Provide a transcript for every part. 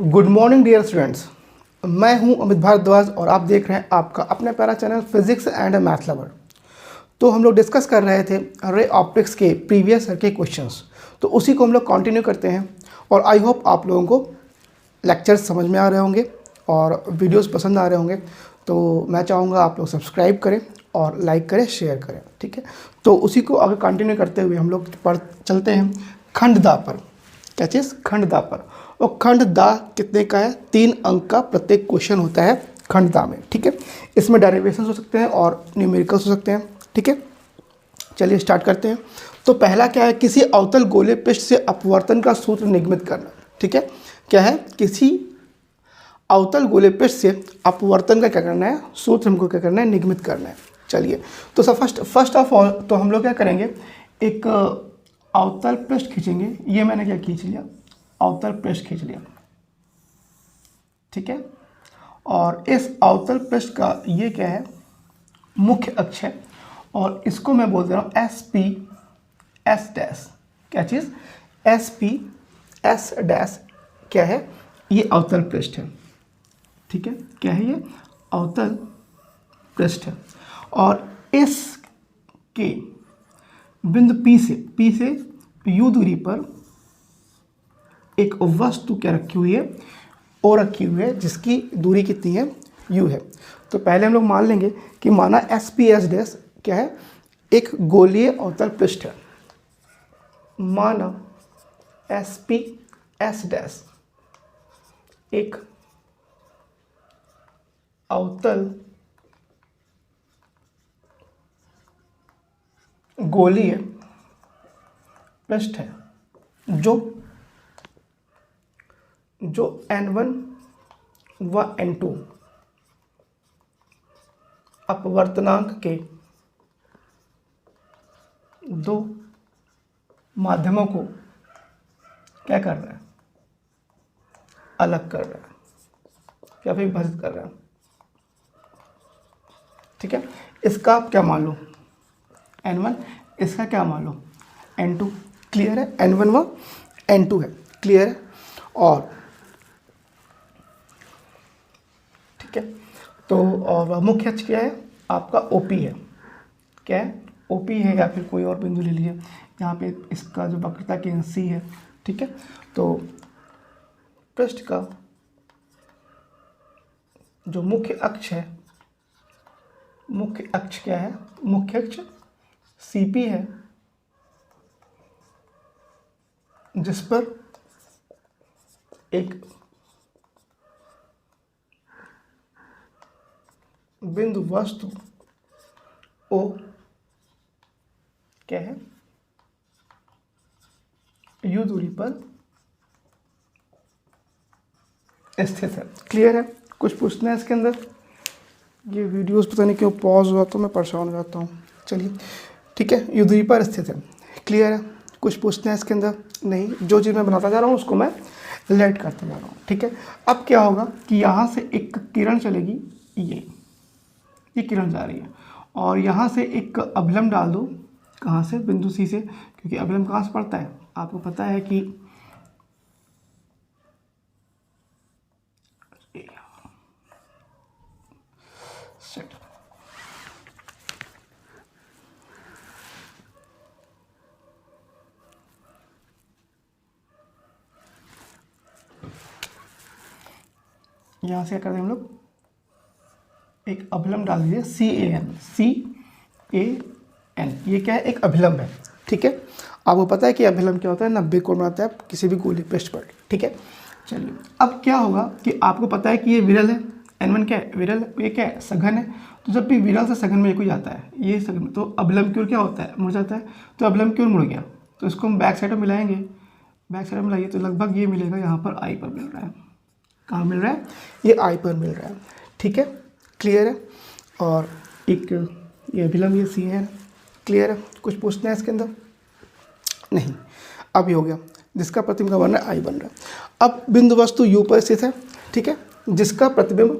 Good morning dear students. मैं हूं अमित भारद्वाज और आप देख रहे हैं आपका अपने प्यारा channel physics and math lover. तो हम लोग डिस्कस कर रहे थे रे ऑप्टिक्स के प्रीवियस ईयर के क्वेश्चंस, तो उसी को हम लोग कंटिन्यू करते हैं। और आई होप आप लोगों को लेक्चर्स समझ में आ रहे होंगे और वीडियोस पसंद आ रहे होंगे। तो मैं चाहूँगा आप लोग सब्सक्राइब करें और लाइक करें, शेयर करें, ठीक है। तो उसी को आगे कंटिन्यू करते हुए हम लोग चलते हैं खंड दा पर। क्या चीज़? खंड दा पर। और खंड दा कितने का है? 3 अंक का प्रत्येक क्वेश्चन होता है खंड दा में, ठीक है। इसमें डेरिवेशंस हो सकते हैं और न्यूमेरिकल्स हो सकते हैं, ठीक है। चलिए स्टार्ट करते हैं। तो पहला क्या है? किसी अवतल गोले पृष्ठ से अपवर्तन का सूत्र निगमित करना, ठीक है। क्या है? किसी अवतल गोले पृष्ठ से अपवर्तन का क्या करना है? सूत्र हमको क्या करना है? निगमित करना है। चलिए तो फर्स्ट ऑफ ऑल तो हम लोग क्या करेंगे, एक अवतल पृष्ठ खींचेंगे। ये मैंने क्या खींच लिया? अवतल पृष्ठ खींच लिया, ठीक है। और इस अवतल पृष्ठ का ये क्या है? मुख्य अक्ष है। और इसको मैं बोल दे रहा हूँ एस पी एस डैश। क्या चीज़? एस पी एस डैश क्या है? ये अवतल पृष्ठ है, ठीक है। क्या है ये? अवतल पृष्ठ है। और इस के बिंदु P से U दूरी पर एक वस्तु क्या रखी हुई है? O रखी हुई है, जिसकी दूरी कितनी है? U है। तो पहले हम लोग मान लेंगे कि माना एस पी एस डैश क्या है? एक गोलीय अवतल पृष्ठ है। माना एस पी एस डैश एक अवतल गोलीय पृष्ठ है जो N1 व N2 अपवर्तनांक के दो माध्यमों को क्या कर रहा है? अलग कर रहा है, क्या विभाजित कर रहा है, ठीक है। इसका आप क्या मान लो? N1। इसका क्या मान लो? N2। क्लियर है? N1 व N2 है, क्लियर है। और ठीक है, तो और मुख्य अक्ष क्या है? आपका OP है। क्या है? OP है, या फिर कोई और बिंदु ले लीजिए। यहाँ पे इसका जो वक्रता केंद्र C है, ठीक है। तो पृष्ठ का जो मुख्य अक्ष है, मुख्य अक्ष क्या है? मुख्य अक्ष CP है, जिस पर एक बिंदु वस्तु O क्या है? U दूरी पर स्थित है। क्लियर है? कुछ पूछना है इसके अंदर? ये वीडियोस पता नहीं क्यों पॉज हुआ, तो मैं परेशान हो जाता हूँ। चलिए ठीक है, U दूरी पर स्थित है। क्लियर है? कुछ पूछना है इसके अंदर? नहीं। जो चीज़ मैं बनाता जा रहा हूँ उसको मैं लेट करता जा रहा हूँ, ठीक है। अब क्या होगा कि यहाँ से एक किरण चलेगी, ये किरण जा रही है, और यहाँ से एक अभिलंब डाल दो। कहाँ से? बिंदु C से, क्योंकि अभिलंब कहाँ से पड़ता है? आपको पता है कि सेट यहाँ से क्या करते हैं हम लोग? एक अभिलंब डाल दीजिए CAN। ये क्या है? एक अभिलंब है, ठीक है। आपको पता है कि अभिलंब क्या होता है? 90 कोण बनाता है किसी भी गोलीय पृष्ठ पर, ठीक है। चलिए अब क्या होगा कि आपको पता है कि ये विरल है। N1 क्या है? विरल। ये क्या है? सघन है। तो जब भी विरल से सघन में कोई जाता है, ये सघन, तो अभिलंब की ओर क्या होता है? मुड़ जाता है। तो अभिलंब की ओर मुड़ गया, तो इसको हम बैक साइड में मिलाएंगे। बैक साइड में मिलाइए तो लगभग ये मिलेगा, यहाँ पर I पर मिल रहा है। कहाँ मिल रहा है? ये I पर मिल रहा है, ठीक है। क्लियर है? और एक ये अभिलंब ये C है। क्लियर है? कुछ पूछना है इसके अंदर? नहीं। अब ये हो गया, जिसका प्रतिबिंब का बन रहा है I बन रहा है। अब बिंदु वस्तु U पर स्थित है, ठीक है, जिसका प्रतिबिंब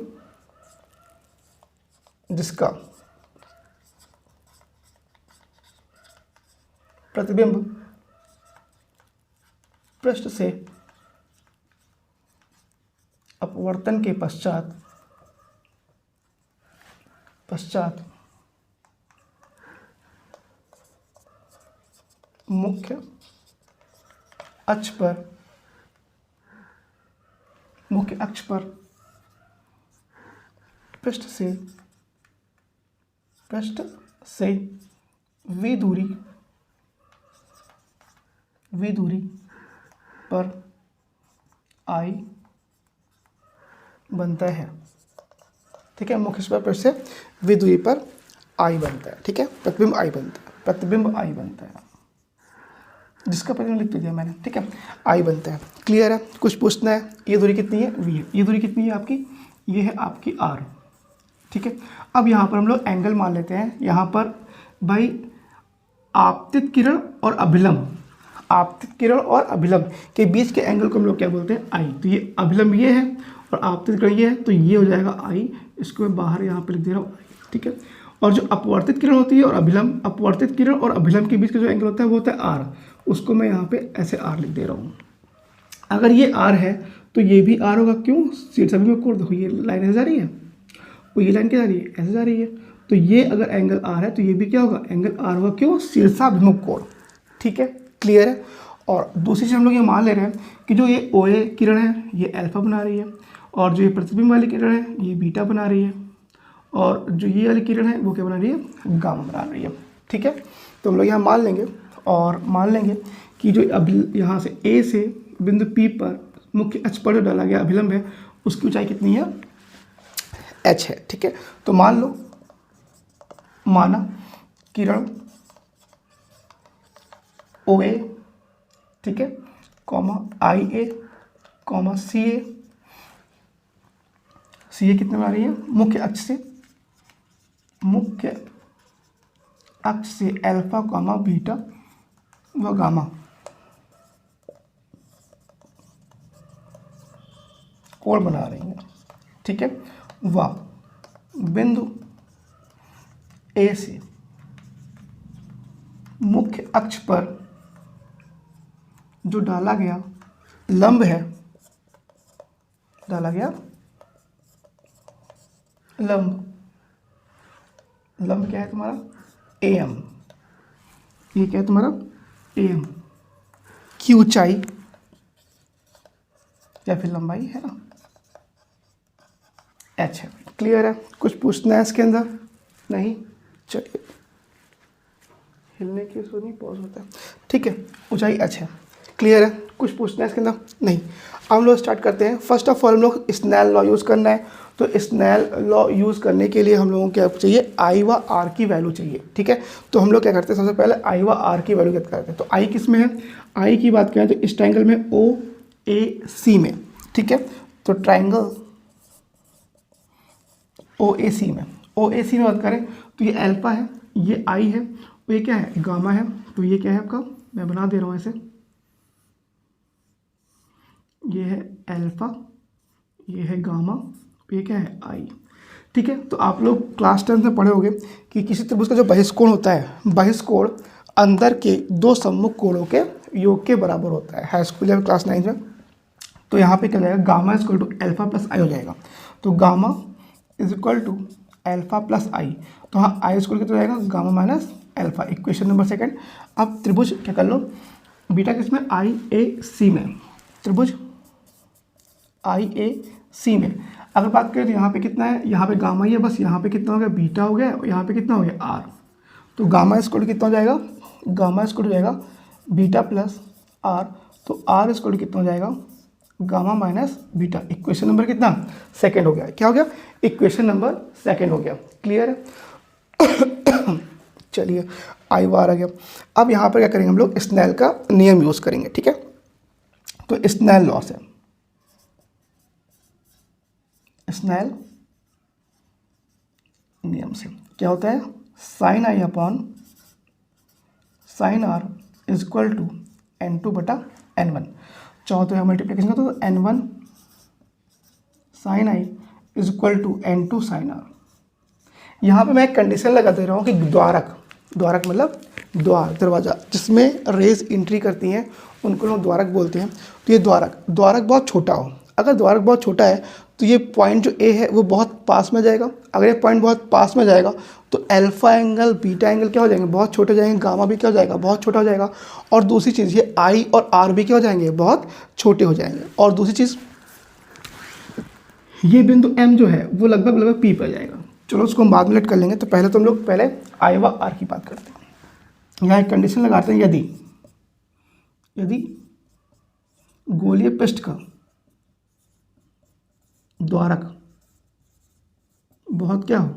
पृष्ठ से अपवर्तन के पश्चात मुख्य अक्ष पर पृष्ठ से v दूरी पर I बनता है। ठीक है, मुख्य अक्ष पर पृष्ठ से v दूरी पर I बनता है। ठीक है, प्रतिबिंब I बनता है, जिसका प्रतिबिंब लिख दिया मैंने। ठीक है, I बनता है। क्लियर है? कुछ पूछना है? ये दूरी कितनी है? v है। ये दूरी कितनी है आपकी? ये है आपकी r। ठीक है, अब यहाँ पर हम लोग एंगल मान लेते हैं। यहाँ पर भाई आपतित किरण और अभिलंब के बीच के एंगल को हम लोग क्या बोलते हैं? I। तो ये अभिलंब ये है और आपतित किरण ये है, तो ये हो जाएगा I। इसको मैं बाहर यहाँ पे लिख दे रहा हूँ I। ठीक है, और जो अपवर्तित किरण होती है और अपवर्तित किरण और अभिलंब के बीच का जो एंगल होता है वो होता है R। उसको मैं यहाँ पे ऐसे R लिख दे रहा हूँ। अगर ये R है तो ये भी R होगा। क्यों? शीर्षाभिमुख कोण, देखो ये लाइन ऐसे जा रही है और ये लाइन क्या जा रही है? ऐसे जा रही है। तो ये अगर एंगल R है तो ये भी क्या होगा? एंगल R होगा। क्यों? शीर्षाभिमुख कोण। ठीक है, क्लियर है? और दूसरी चीज़ हम लोग ये मान ले रहे हैं कि जो ये OA किरण है ये अल्फा बना रही है, और जो ये प्रतिबिंब वाली किरण है ये बीटा बना रही है, और जो ये वाली किरण है वो क्या बना रही है? गामा बना रही है। ठीक है, तो हम लोग यहाँ मान लेंगे और मान लेंगे कि जो अब यहाँ से A से बिंदु P पर मुख्य अक्ष पर जो डाला गया अभिलंब है उसकी ऊंचाई कितनी है? h है। ठीक है, तो माना किरण OA, ठीक है, IA, CA कितने बना रही है? मुख्य अक्ष से अल्फा, बीटा व गामा कोण बना रही है। ठीक है, व बिंदु A से मुख्य अक्ष पर जो डाला गया लंब है, लंब क्या है तुम्हारा? AM। ये क्या है तुम्हारा? AM की ऊंचाई या फिर लंबाई है ना, h है। क्लियर है? कुछ पूछना है इसके अंदर? नहीं? चलिए, हिलने की वजह नहीं पॉज होता है। ठीक है, ऊंचाई h है। क्लियर है? कुछ पूछना है इसके अंदर? नहीं। अब हम लोग स्टार्ट करते हैं। फर्स्ट ऑफ ऑल हम लोग स्नेल लॉ यूज़ करना है। तो स्नेल लॉ यूज़ करने के लिए हम लोगों को क्या चाहिए? I व R की वैल्यू चाहिए। ठीक है, तो हम लोग क्या करते हैं? सबसे पहले I व R की वैल्यू क्या करते हैं? तो I किस में है? I की बात करें तो इस ट्रायंगल में OAC में। ठीक है, तो ट्रायंगल OAC में बात करें तो ये अल्फा है, ये I है, और ये क्या है? गामा है। तो ये क्या है आपका? मैं बना दे रहा हूँ ऐसे, ये है अल्फा, ये है गामा, ये क्या है? I। ठीक है, तो आप लोग क्लास 10 में पढ़े होंगे कि किसी त्रिभुज का जो बहिष्कोण होता है, बहिष्कोण अंदर के दो सम्मुख कोणों के योग के बराबर होता है, हाई स्कूल या क्लास 9 में। तो यहाँ पे क्या जाएगा? Gamma equal to alpha plus I हो जाएगा। तो gamma is equal to alpha plus I। तो हाँ, I स्क्वायर कितना जाएगा? Gamma minus alpha. Equation number second. अब त्रिभुज क्या कर लो? बीटा किसमें? IAC में। त्रिभुज IAC में अगर बात करें तो यहाँ पे कितना है? यहाँ पे गामा ही है, बस यहाँ पे कितना हो गया? बीटा हो गया, और यहाँ पे कितना हो गया? R। तो गामा स्क्वायर कितना हो जाएगा? गामा स्क्वायर हो जाएगा बीटा प्लस R। तो R स्क्वायर कितना हो जाएगा? Gamma minus beta. Equation number कितना? सेकंड हो गया। क्या हो गया? इक्वेशन नंबर सेकंड हो गया। क्लियर है? चलिए, I बार आ गया। अब यहाँ पर क्या करेंगे हम लोग? स्नेल का नियम यूज़ करेंगे। ठीक है, तो स्नेल लॉ से, स्नेल नियम से क्या होता है? Sine I upon sine R is equal to N2 बटा N1। चाहो तो यहाँ मल्टीप्लिकेशन का तो N1 sine I is equal to N2 sine R। यहाँ पे मैं एक कंडीशन लगा दे रहा हूँ कि द्वारक मतलब द्वार, दरवाज़ा, जिसमें रेज एंट्री करती हैं उनको लोग द्वारक बोलते हैं। तो ये द्वारक बहुत छोटा हो। अगर द्वारक बहुत छोटा है तो ये पॉइंट जो ए है वो बहुत पास में जाएगा। अगर ये पॉइंट बहुत पास में जाएगा तो अल्फा एंगल बीटा एंगल क्या हो जाएंगे, बहुत छोटे हो जाएंगे, गामा भी क्या हो जाएगा, बहुत छोटा हो जाएगा। और दूसरी चीज़ ये आई और आर भी क्या हो जाएंगे, बहुत छोटे हो जाएंगे। और दूसरी चीज़ ये बिंदु एम जो है वो लगभग लगभग पी पर जाएगा। चलो उसको हम बाद में लेट कर लेंगे। तो पहले तो हम लोग पहले आई व आर की बात करते हैं। यहाँ एक कंडीशन लगाते हैं, यदि गोलीय पृष्ठ का द्वारक बहुत क्या हो,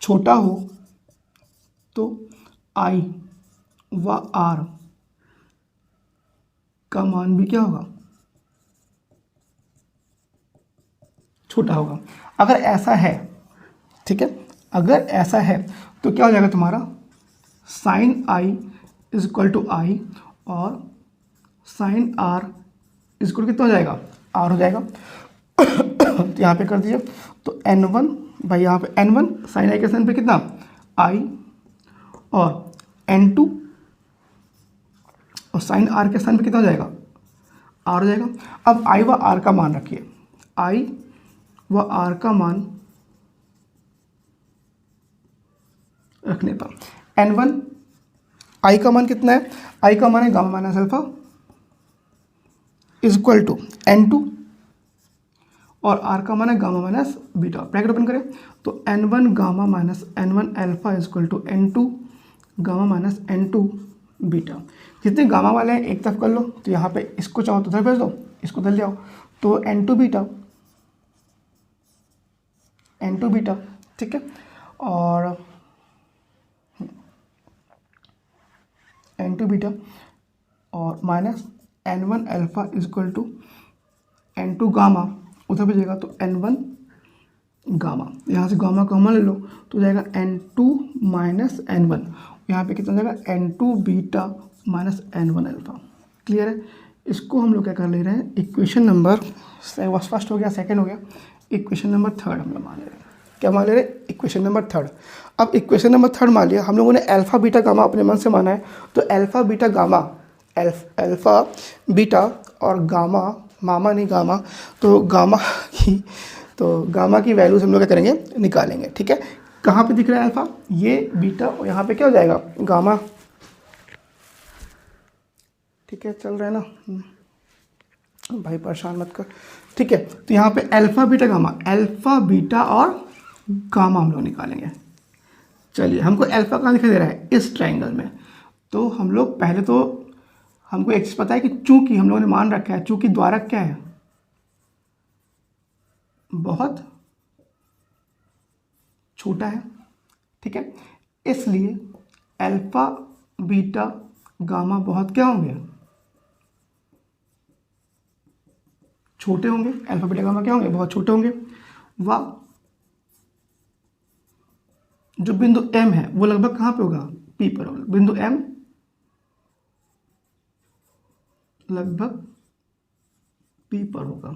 छोटा हो, तो आई व आर का मान भी क्या होगा, छोटा होगा। अगर ऐसा है, ठीक है, अगर ऐसा है तो क्या हो जाएगा तुम्हारा sine i is equal to i और साइन आर इज इक्वल कितना हो जाएगा, आर हो जाएगा। तो यहाँ पे कर दीजिए, तो n1 भाई यहाँ पे n1 साइन आई के साइन पे कितना आई और n2 और साइन आर के साइन पे कितना हो जाएगा, आर हो जाएगा। अब आई व आर का मान रखिए, आई व आर का मान रखने पर n1 आई का मान कितना है, आई का मान है gamma minus alpha is equal to n2 और आर का मान है gamma minus beta. Bracket open करें तो n1 gamma minus n1 alpha is equal to n2 gamma minus n2 beta. जितने गामा वाले हैं एक तरफ कर लो, तो यहाँ पे इसको चाहो तो उधर भेज दो, इसको उधर ले आओ, तो n2 बीटा, ठीक है, और n2 बीटा और minus n1 alpha is equal to n2 gamma, उधर भेजेगा तो n1 गामा, यहाँ से गामा कॉमन ले लो तो जाएगा n2 माइनस n1, यहाँ पे कितना जाएगा n2 beta minus n1 alpha. Clear है। इसको हम लोग क्या कर ले रहे हैं, इक्वेशन नंबर फर्स्ट हो गया, सेकंड हो गया, इक्वेशन नंबर थर्ड हम लोग मान ले रहे हैं। क्या मान ले रहे हैं, इक्वेशन नंबर थर्ड। अब इक्वेशन नंबर थर्ड मान लिया हम लोगों ने, अल्फा बीटा गामा अपने मन से माना है, तो alpha beta gamma, alpha beta और गामा, मामा नहीं गामा, तो गामा की वैल्यूज हम लोग क्या करेंगे, निकालेंगे। ठीक है, कहाँ पे दिख रहा है अल्फा, ये बीटा और यहाँ पे क्या हो जाएगा गामा। ठीक है, चल रहा है ना भाई, परेशान मत कर। ठीक है, तो यहाँ पे alpha beta gamma, alpha beta और गामा हम लोग निकालेंगे। चलिए, हमको अल्फा कहाँ दिखाई दे रहा है, इस ट्रायंगल में। तो हम लोग पहले तो हमको एक चीज़ पता है कि चूंकि हम लोगों ने मान रखा है, चूंकि द्वारक क्या है, बहुत छोटा है। ठीक है, इसलिए अल्फा बीटा गामा बहुत क्या होंगे, छोटे होंगे। अल्फा बीटा गामा क्या होंगे, बहुत छोटे होंगे। व जो बिंदु M है वो लगभग कहाँ पे होगा, P पर होगा। बिंदु M लगभग P पर होगा।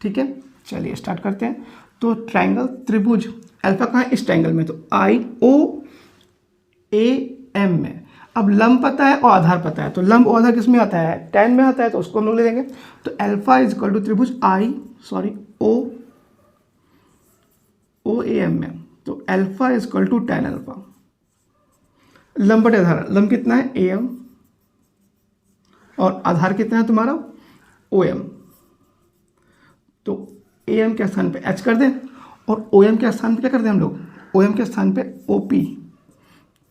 ठीक है, चलिए स्टार्ट करते हैं। तो ट्रायंगल त्रिभुज अल्फा कहाँ है, इस ट्रायंगल में, तो IOAM में। अब लंब पता है और आधार पता है, तो लंब और आधार किस में आता है, tan में आता है, तो उसको हम लोग ले देंगे। तो अल्फा इज इक्वल टू त्रिभुज OAM में, तो alpha is equal to tan alpha. लंब बटे आधार, लंब कितना है AM और आधार कितना है तुम्हारा OM। तो AM के स्थान पे H कर दें और OM के स्थान पे क्या कर दें हम लोग, OM के स्थान पे OP,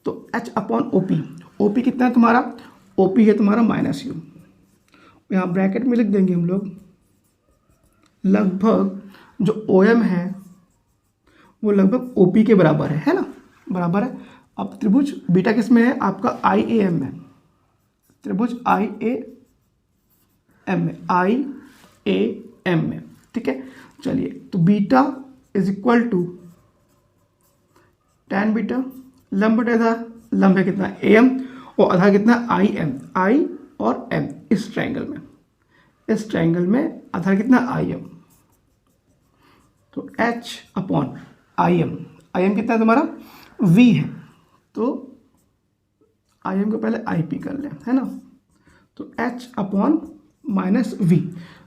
तो H अपॉन OP कितना है तुम्हारा, OP है तुम्हारा -U। यहाँ ब्रैकेट में लिख देंगे हम लोग, लगभग जो OM है वो लगभग OP के बराबर है ना, बराबर है। अब त्रिभुज बीटा किस में है, आपका IAM में, त्रिभुज IAM में। ठीक है, चलिए, तो beta is equal to tan beta, लंब बटे आधार, लंब है कितना AM और आधार कितना IM, I और M। इस ट्रायंगल में आधार कितना IM, तो H अपॉन IM कितना है तुम्हारा V है, तो IM को पहले IP कर लें, है ना, तो H अपॉन -V।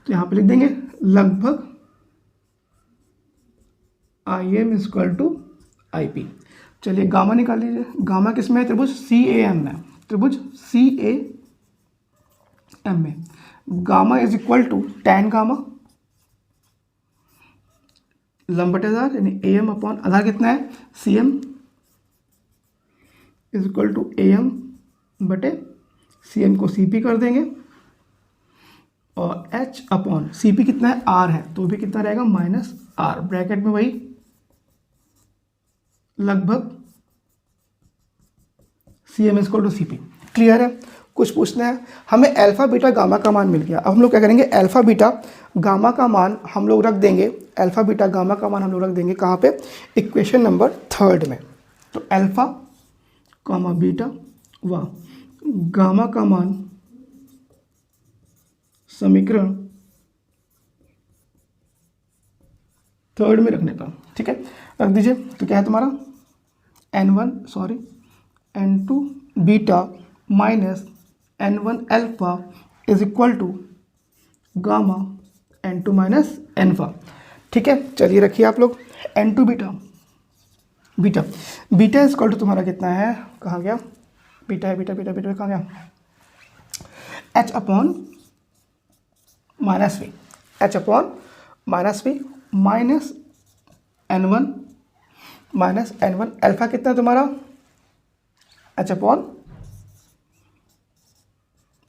तो यहाँ पे लिख देंगे लगभग I M equal to I P. चलिए गामा निकाल लीजिए। गामा किस में है? त्रिभुज सी ए एम में। त्रिभुज सी ए एम में gamma is equal to tan gamma लंब बटे आधार, यानी ए एम अपॉन आधार कितना है? C M is equal to A M बटे सी एम को सी पी कर देंगे, और एच अपॉन सी पी कितना है? आर है, तो भी कितना रहेगा? माइनस आर, ब्रैकेट में वही लगभग C M equal to C P. Clear है? कुछ पूछना है? हमें अल्फा बीटा गामा का मान मिल गया। अब हम लोग क्या करेंगे? अल्फा बीटा गामा का मान हम लोग रख देंगे। अल्फा बीटा गामा का मान हम लोग रख देंगे कहाँ पे? इक्वेशन नंबर 3 में। तो अल्फा कामा बीटा व गामा का मान समीकरण 3 में रखने का। ठीक है, रख दीजिए। तो क्या है तुम्हारा? N2 beta minus N1 alpha is equal to gamma N2 minus alpha. ठीक है, चलिए रखिए आप लोग। N2 beta is equal to तुम्हारा कितना है? कहाँ गया? बीटा है, बीटा कहाँ गया? H upon minus V, H upon minus V minus N1 minus N1 alpha कितना है तुम्हारा? H अपॉन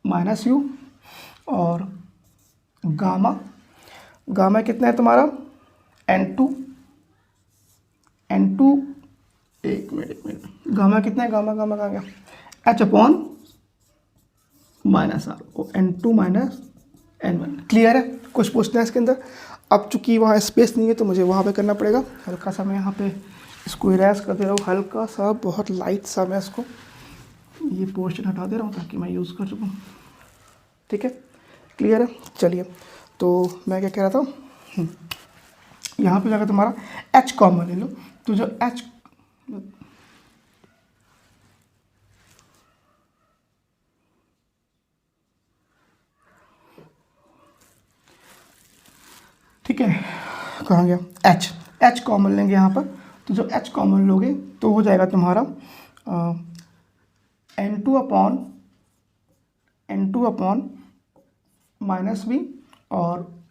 माइनस यू, और गामा कितना है तुम्हारा? N2 एक मिनट गामा कितना है? गामा कहाँ गया? H upon minus R, N2 minus N1। Clear है? कुछ पूछना है इसके अंदर? अब चूंकि वहाँ स्पेस नहीं है तो मुझे वहाँ पे करना पड़ेगा। हल्का सा मैं यहाँ पे इसको इरेज कर दे रहा हूँ, हल्का सा, बहुत लाइट सा मैं इसको ये पोर्शन हटा दे रहा हूँ ताकि मैं यूज़ कर सकूँ। ठीक है, क्लियर है? चलिए, तो मैं क्या कह रहा था, यहाँ पे जाकर तुम्हारा H कॉमन ले लो। तो जो H ठीक है, कहाँ गया? H कॉमन लेंगे यहाँ पर। तो जो H कॉमन लोगे तो हो जाएगा तुम्हारा N2 अपॉन माइनस वी, और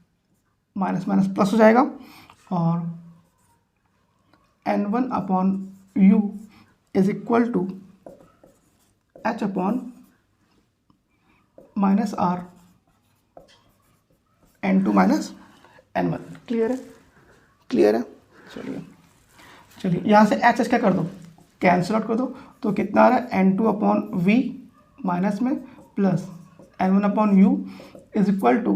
माइनस माइनस प्लस हो जाएगा, और N1 upon U is equal to H upon minus R N2 minus N1। Clear है? चलिए यहाँ से एच क्या कर दो? कैंसिल आउट कर दो। तो कितना आ रहा है? N2 अपॉन वी माइनस में plus N1 upon U is equal to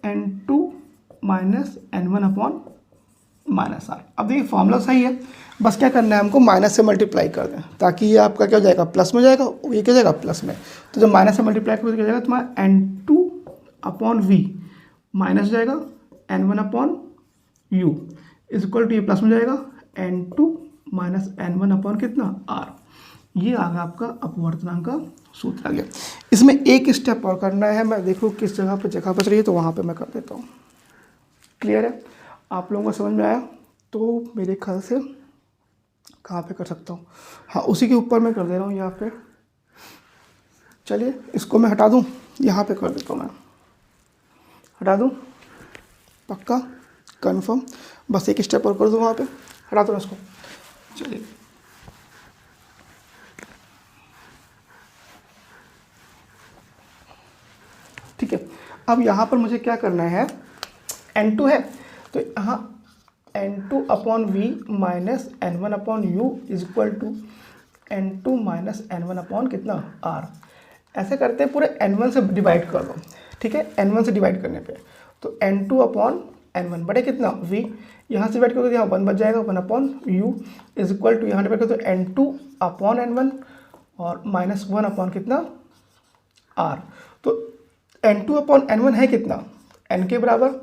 N2 minus N1 upon minus R. अब देखिए फॉर्मूला सही है, बस क्या करना है हमको? माइनस से मल्टीप्लाई कर दें ताकि ये आपका क्या हो जाएगा? प्लस में जाएगा, ये क्या जाएगा? प्लस में। तो जब माइनस से मल्टीप्लाई करोगे क्या जाएगा तुम्हारा? N2 अपॉन वी माइनस जाएगा N1 upon U is equal to, ये प्लस में जाएगा N2 माइनस N1 अपॉन कितना? आर। ये आ गया आपका अपवर्तनांक का सूत्र आ गया। इसमें एक स्टेप और करना है, मैं देखूँ किस जगह बच रही है तो वहाँ पे मैं कर देता हूँ। क्लियर है? आप लोगों को समझ में आया? तो मेरे ख्याल से कहाँ पे कर सकता हूँ? हाँ, उसी के ऊपर मैं कर दे रहा हूँ यहाँ पे। चलिए इसको मैं हटा दूँ, यहाँ पे कर देता हूँ, मैं हटा दूँ, पक्का कंफर्म। बस एक स्टेप और कर दूँ, वहाँ पे हटा दो इसको। चलिए ठीक है, अब यहाँ पर मुझे क्या करना है? N2 है तो यहाँ N2 upon V minus N1 upon U is equal to N2 minus N1 upon कितना? आर। ऐसे करते हैं, पूरे N1 से डिवाइड कर दो। ठीक है, N1 से डिवाइड करने पे तो N2 अपॉन N1 बटे कितना? V। यहाँ से डिवाइड करोगे तो यहाँ 1 बच जाएगा, 1 upon U is equal to, यहाँ डिवाइड करो तो N2 अपॉन N1 और माइनस 1 अपॉन कितना? R। तो N2 अपॉन N1 है कितना? N के बराबर,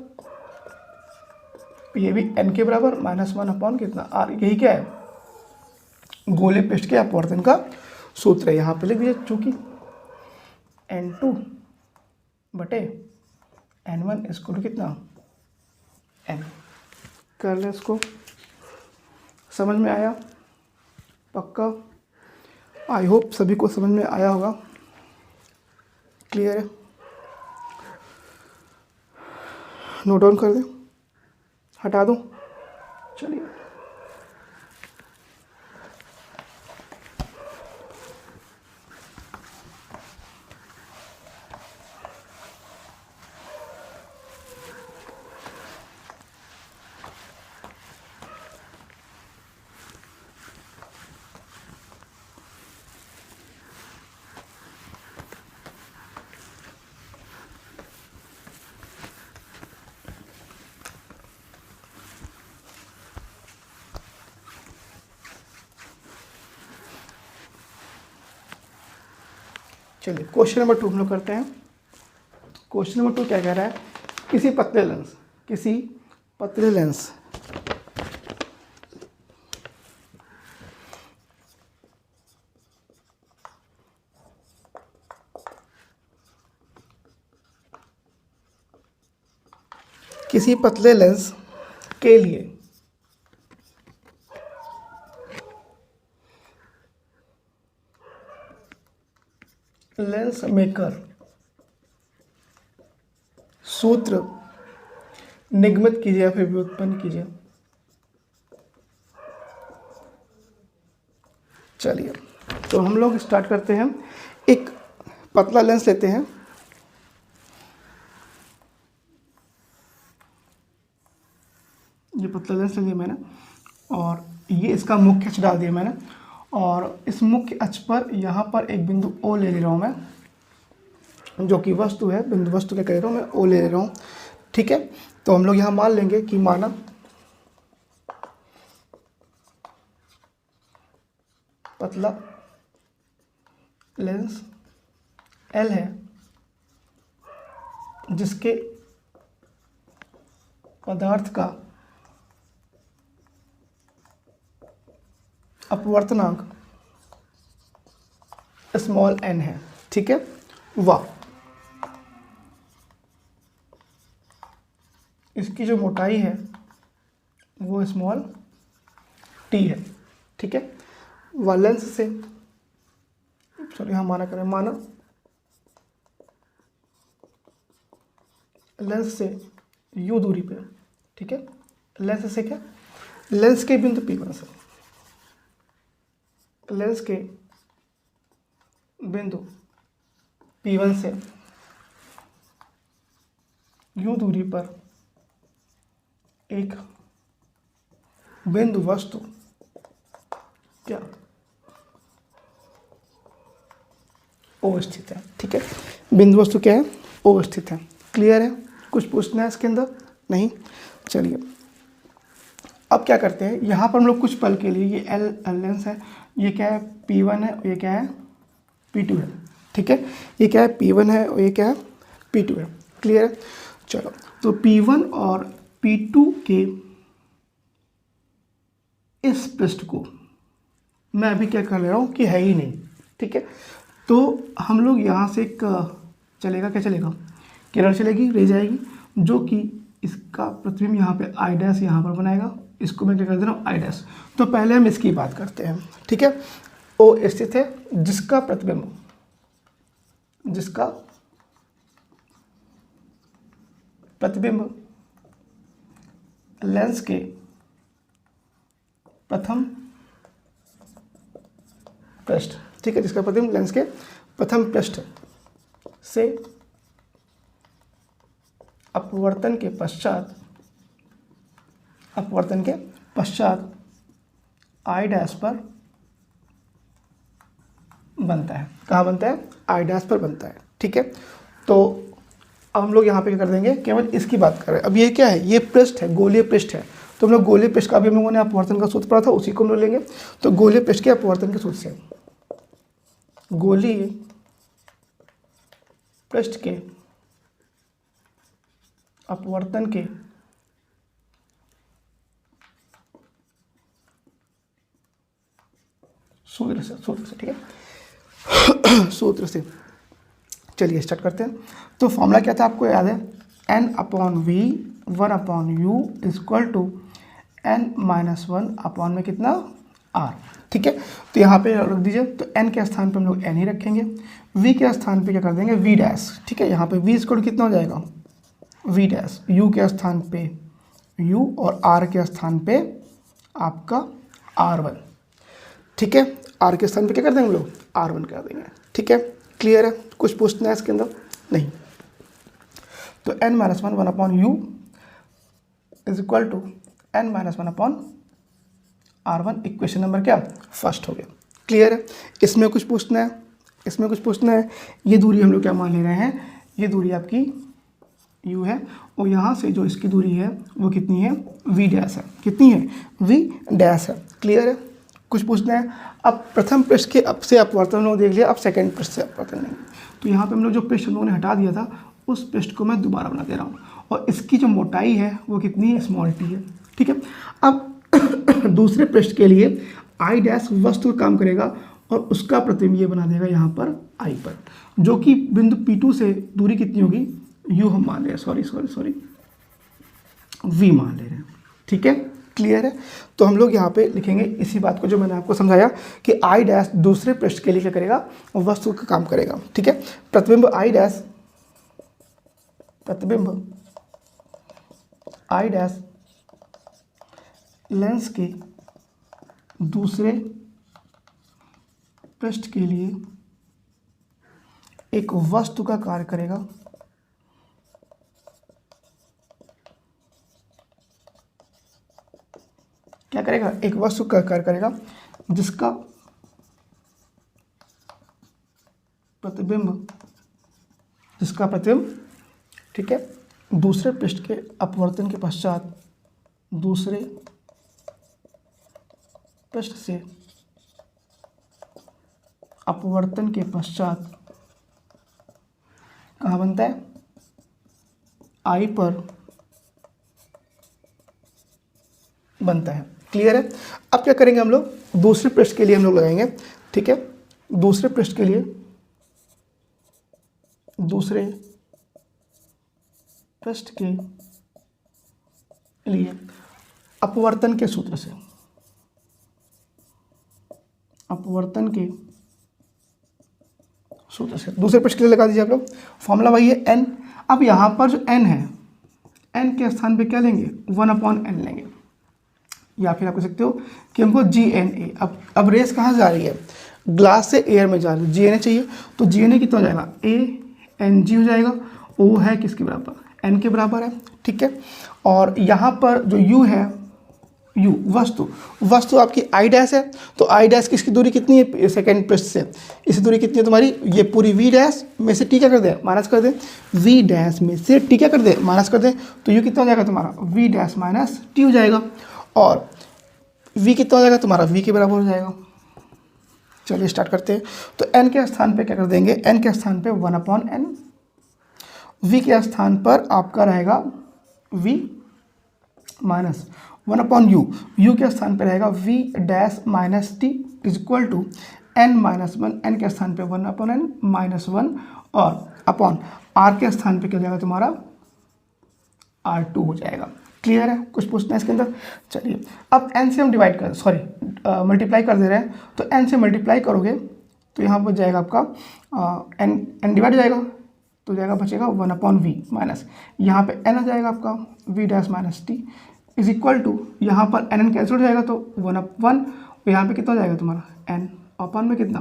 ये भी N के बराबर, माइनस 1 अपॉन कितना? R। यही क्या है? गोले पृष्ठ के अपवर्तन का सूत्र है। यहाँ पे लिख दीजिए, चूंकि N2 बटे N1 इसको कितना n। कर ले इसको, समझ में आया? पक्का? आई होप सभी को समझ में आया होगा। क्लियर है? नोट डाउन कर दे, हटा दूँ? चलिए, चलिए क्वेश्चन नंबर 2 हम लोग करते हैं। क्वेश्चन नंबर 2 क्या कह रहा है? किसी पतले लेंस के लिए लेंस मेकर सूत्र निगमित कीजिए या फिर व्युत्पन्न कीजिए। चलिए, तो हम लोग स्टार्ट करते हैं। एक पतला लेंस लेते हैं, ये पतला लेंस ले लिया मैंने, और ये इसका मुख्य अक्ष डाल दिया मैंने, और इस मुख्य अक्ष पर यहाँ पर एक बिंदु O ले रहा हूँ मैं, जो कि वस्तु है, बिंदु वस्तु क्या कह रहा हूँ मैं, O ले रहा हूँ। ठीक है, तो हम लोग यहाँ मान लेंगे कि माना पतला लेंस L है, जिसके पदार्थ का अपवर्तनांक स्मॉल n है। ठीक है, वाह, इसकी जो मोटाई है वो स्मॉल t है। ठीक है, वह लेंस से, चलिए हम माना करें, माना लेंस से u दूरी पे, ठीक है, लेंस से क्या, लेंस के बिंदु P1 से, लेंस के बिंदु P1 से u दूरी पर एक बिंदु वस्तु क्या O स्थित है। ठीक है, बिंदु वस्तु क्या है, O स्थित है। क्लियर है? कुछ पूछना है इसके अंदर? नहीं? चलिए, अब क्या करते हैं, यहाँ पर हम लोग कुछ पल के लिए, ये L लेंस है, ये क्या है, P1 है, और ये क्या है, P2 है। ठीक है, ये क्या है, P1 है, और ये क्या है, P2 है। क्लियर है? चलो, तो P1 और P2 के इस पृष्ठ को मैं अभी क्या कर ले रहा हूँ कि है ही नहीं। ठीक है, तो हम लोग यहाँ से एक चलेगा, क्या चलेगा, किरण चलेगी, रे जाएगी, जो कि इसका प्रतिबिंब यहाँ पे आई डैश यहाँ पर बनाएगा। इसको मैं क्या कर दे रहा हूँ, आई डैश। तो पहले हम इसकी बात करते हैं। ठीक है, O स्थित है, जिसका प्रतिबिंब लेंस के प्रथम पृष्ठ, ठीक है, जिसका प्रतिबिंब लेंस के प्रथम पृष्ठ से अपवर्तन के पश्चात आई डैश पर बनता है। कहाँ बनता है, आई डैश पर बनता है। ठीक है, तो अब हम लोग यहाँ पे क्या कर देंगे, केवल इसकी बात कर रहे हैं। अब ये क्या है, ये पृष्ठ है, गोलीय पृष्ठ है, तो हम लोग गोलीय पृष्ठ का भी हम लोगों ने अपवर्तन का सूत्र पढ़ा था, उसी को हम लोग लेंगे। तो गोलीय पृष्ठ के अपवर्तन के सूत्र से, गोलीय पृष्ठ के अपवर्तन के सूत्र से ठीक है, सूत्र से। चलिए स्टार्ट करते हैं। तो फॉर्मूला क्या था आपको याद है, N upon V 1 upon U equal to N minus 1 upon में कितना आर। ठीक है, तो यहाँ पे रख दीजिए, तो n के स्थान पे हम लोग n ही रखेंगे, v के स्थान पे क्या कर देंगे v डैश। ठीक है, यहाँ पे v स्क्वायर कितना हो जाएगा v डैश, u के स्थान पे u और r के स्थान पे आपका r1। ठीक है, r के स्थान पे क्या कर देंगे हम लोग r1 कर देंगे। ठीक है, क्लियर है, कुछ पूछना है इसके अंदर नहीं। तो n minus 1 upon U is equal to n minus 1 upon R1, equation number क्या फर्स्ट हो गया। क्लियर है, इसमें कुछ पूछना है, इसमें कुछ पूछना है। ये दूरी हम लोग क्या मान ले रहे हैं, ये दूरी आपकी u है और यहाँ से जो इसकी दूरी है वो कितनी है v डैश है, कितनी है v डैश है। क्लियर है, कुछ पूछना है। अब प्रथम पृष्ठ के अब से अपवर्तन हम लोग देख लिया, अब सेकंड पृष्ठ से अपवर्तन लेंगे। तो यहाँ पे हम लोग जो पृष्ठ हम लोगों ने हटा दिया था उस पृष्ठ को मैं दोबारा बना दे रहा हूँ और इसकी जो मोटाई है वो कितनी है स्मॉल t है। ठीक है, अब दूसरे पृष्ठ के लिए आई डैश वस्तु काम करेगा और उसका प्रतिबिंब ये बना देगा यहाँ पर आई पर, जो कि बिंदु P2 से दूरी कितनी होगी u हम मान रहे हैं, सॉरी v मान ले रहे हैं। ठीक है, क्लियर है, तो हम लोग यहाँ पे लिखेंगे इसी बात को जो मैंने आपको समझाया कि आई डैश दूसरे पृष्ठ के लिए क्या करेगा वस्तु का काम करेगा। ठीक है, प्रतिबिंब आई डैश लेंस के दूसरे पृष्ठ के लिए एक वस्तु का कार्य करेगा क्या करेगा, एक वस्तु का कार्य करेगा जिसका प्रतिबिंब ठीक है दूसरे पृष्ठ के अपवर्तन के पश्चात दूसरे पृष्ठ से अपवर्तन के पश्चात कहाँ बनता है आई पर बनता है। क्लियर है, अब क्या करेंगे हम लोग दूसरे पृष्ठ के लिए हम लोग लगाएंगे। ठीक है, दूसरे पृष्ठ के लिए अपवर्तन के सूत्र से दूसरे पृष्ठ के लिए लगा दीजिए आप लोग। फॉर्मूला वही है n। अब यहाँ पर जो n है n के स्थान पे क्या लेंगे 1 अपॉन n लेंगे, या फिर आप कह सकते हो कि हमको GNA। अब रेस कहाँ जा रही है, ग्लास से एयर में जा रही है, GNA चाहिए, तो GNA कितना हो जाएगा ANG हो जाएगा। O है किसके बराबर n के बराबर है। ठीक है, और यहाँ पर जो U है U वस्तु आपकी आई डैश है, तो आई डैश की इसकी दूरी कितनी है सेकेंड पृष्ठ से, इसकी दूरी कितनी है तुम्हारी, ये पूरी v डैश में से t क्या कर दे माइनस कर दे, v डैश में से t क्या कर दे माइनस कर दे, तो u कितना हो जाएगा तुम्हारा v डैश माइनस t हो जाएगा और v कितना हो जाएगा तुम्हारा v के बराबर हो जाएगा। चलिए स्टार्ट करते हैं। तो n के स्थान पे क्या कर देंगे, n के स्थान पे 1 अपॉन n, v के स्थान पर आपका रहेगा v माइनस 1 अपॉन u के स्थान पे रहेगा v dash minus T is equal to n minus 1, n के स्थान पे 1 अपॉन n माइनस 1 और अपॉन r के स्थान पे क्या हो जाएगा तुम्हारा r2 हो जाएगा। क्लियर है, कुछ पूछना है इसके अंदर। चलिए अब n से हम मल्टीप्लाई कर दे रहे हैं, तो n से मल्टीप्लाई करोगे तो यहाँ पर जाएगा आपका n डिवाइड हो जाएगा, तो जाएगा बचेगा 1 अपॉन वी माइनस यहाँ पे n आ जाएगा आपका v dash minus T is equal to यहाँ पर n कैंसिल हो जाएगा तो 1 अपॉन यहाँ पे कितना हो जाएगा तुम्हारा n अपॉन में कितना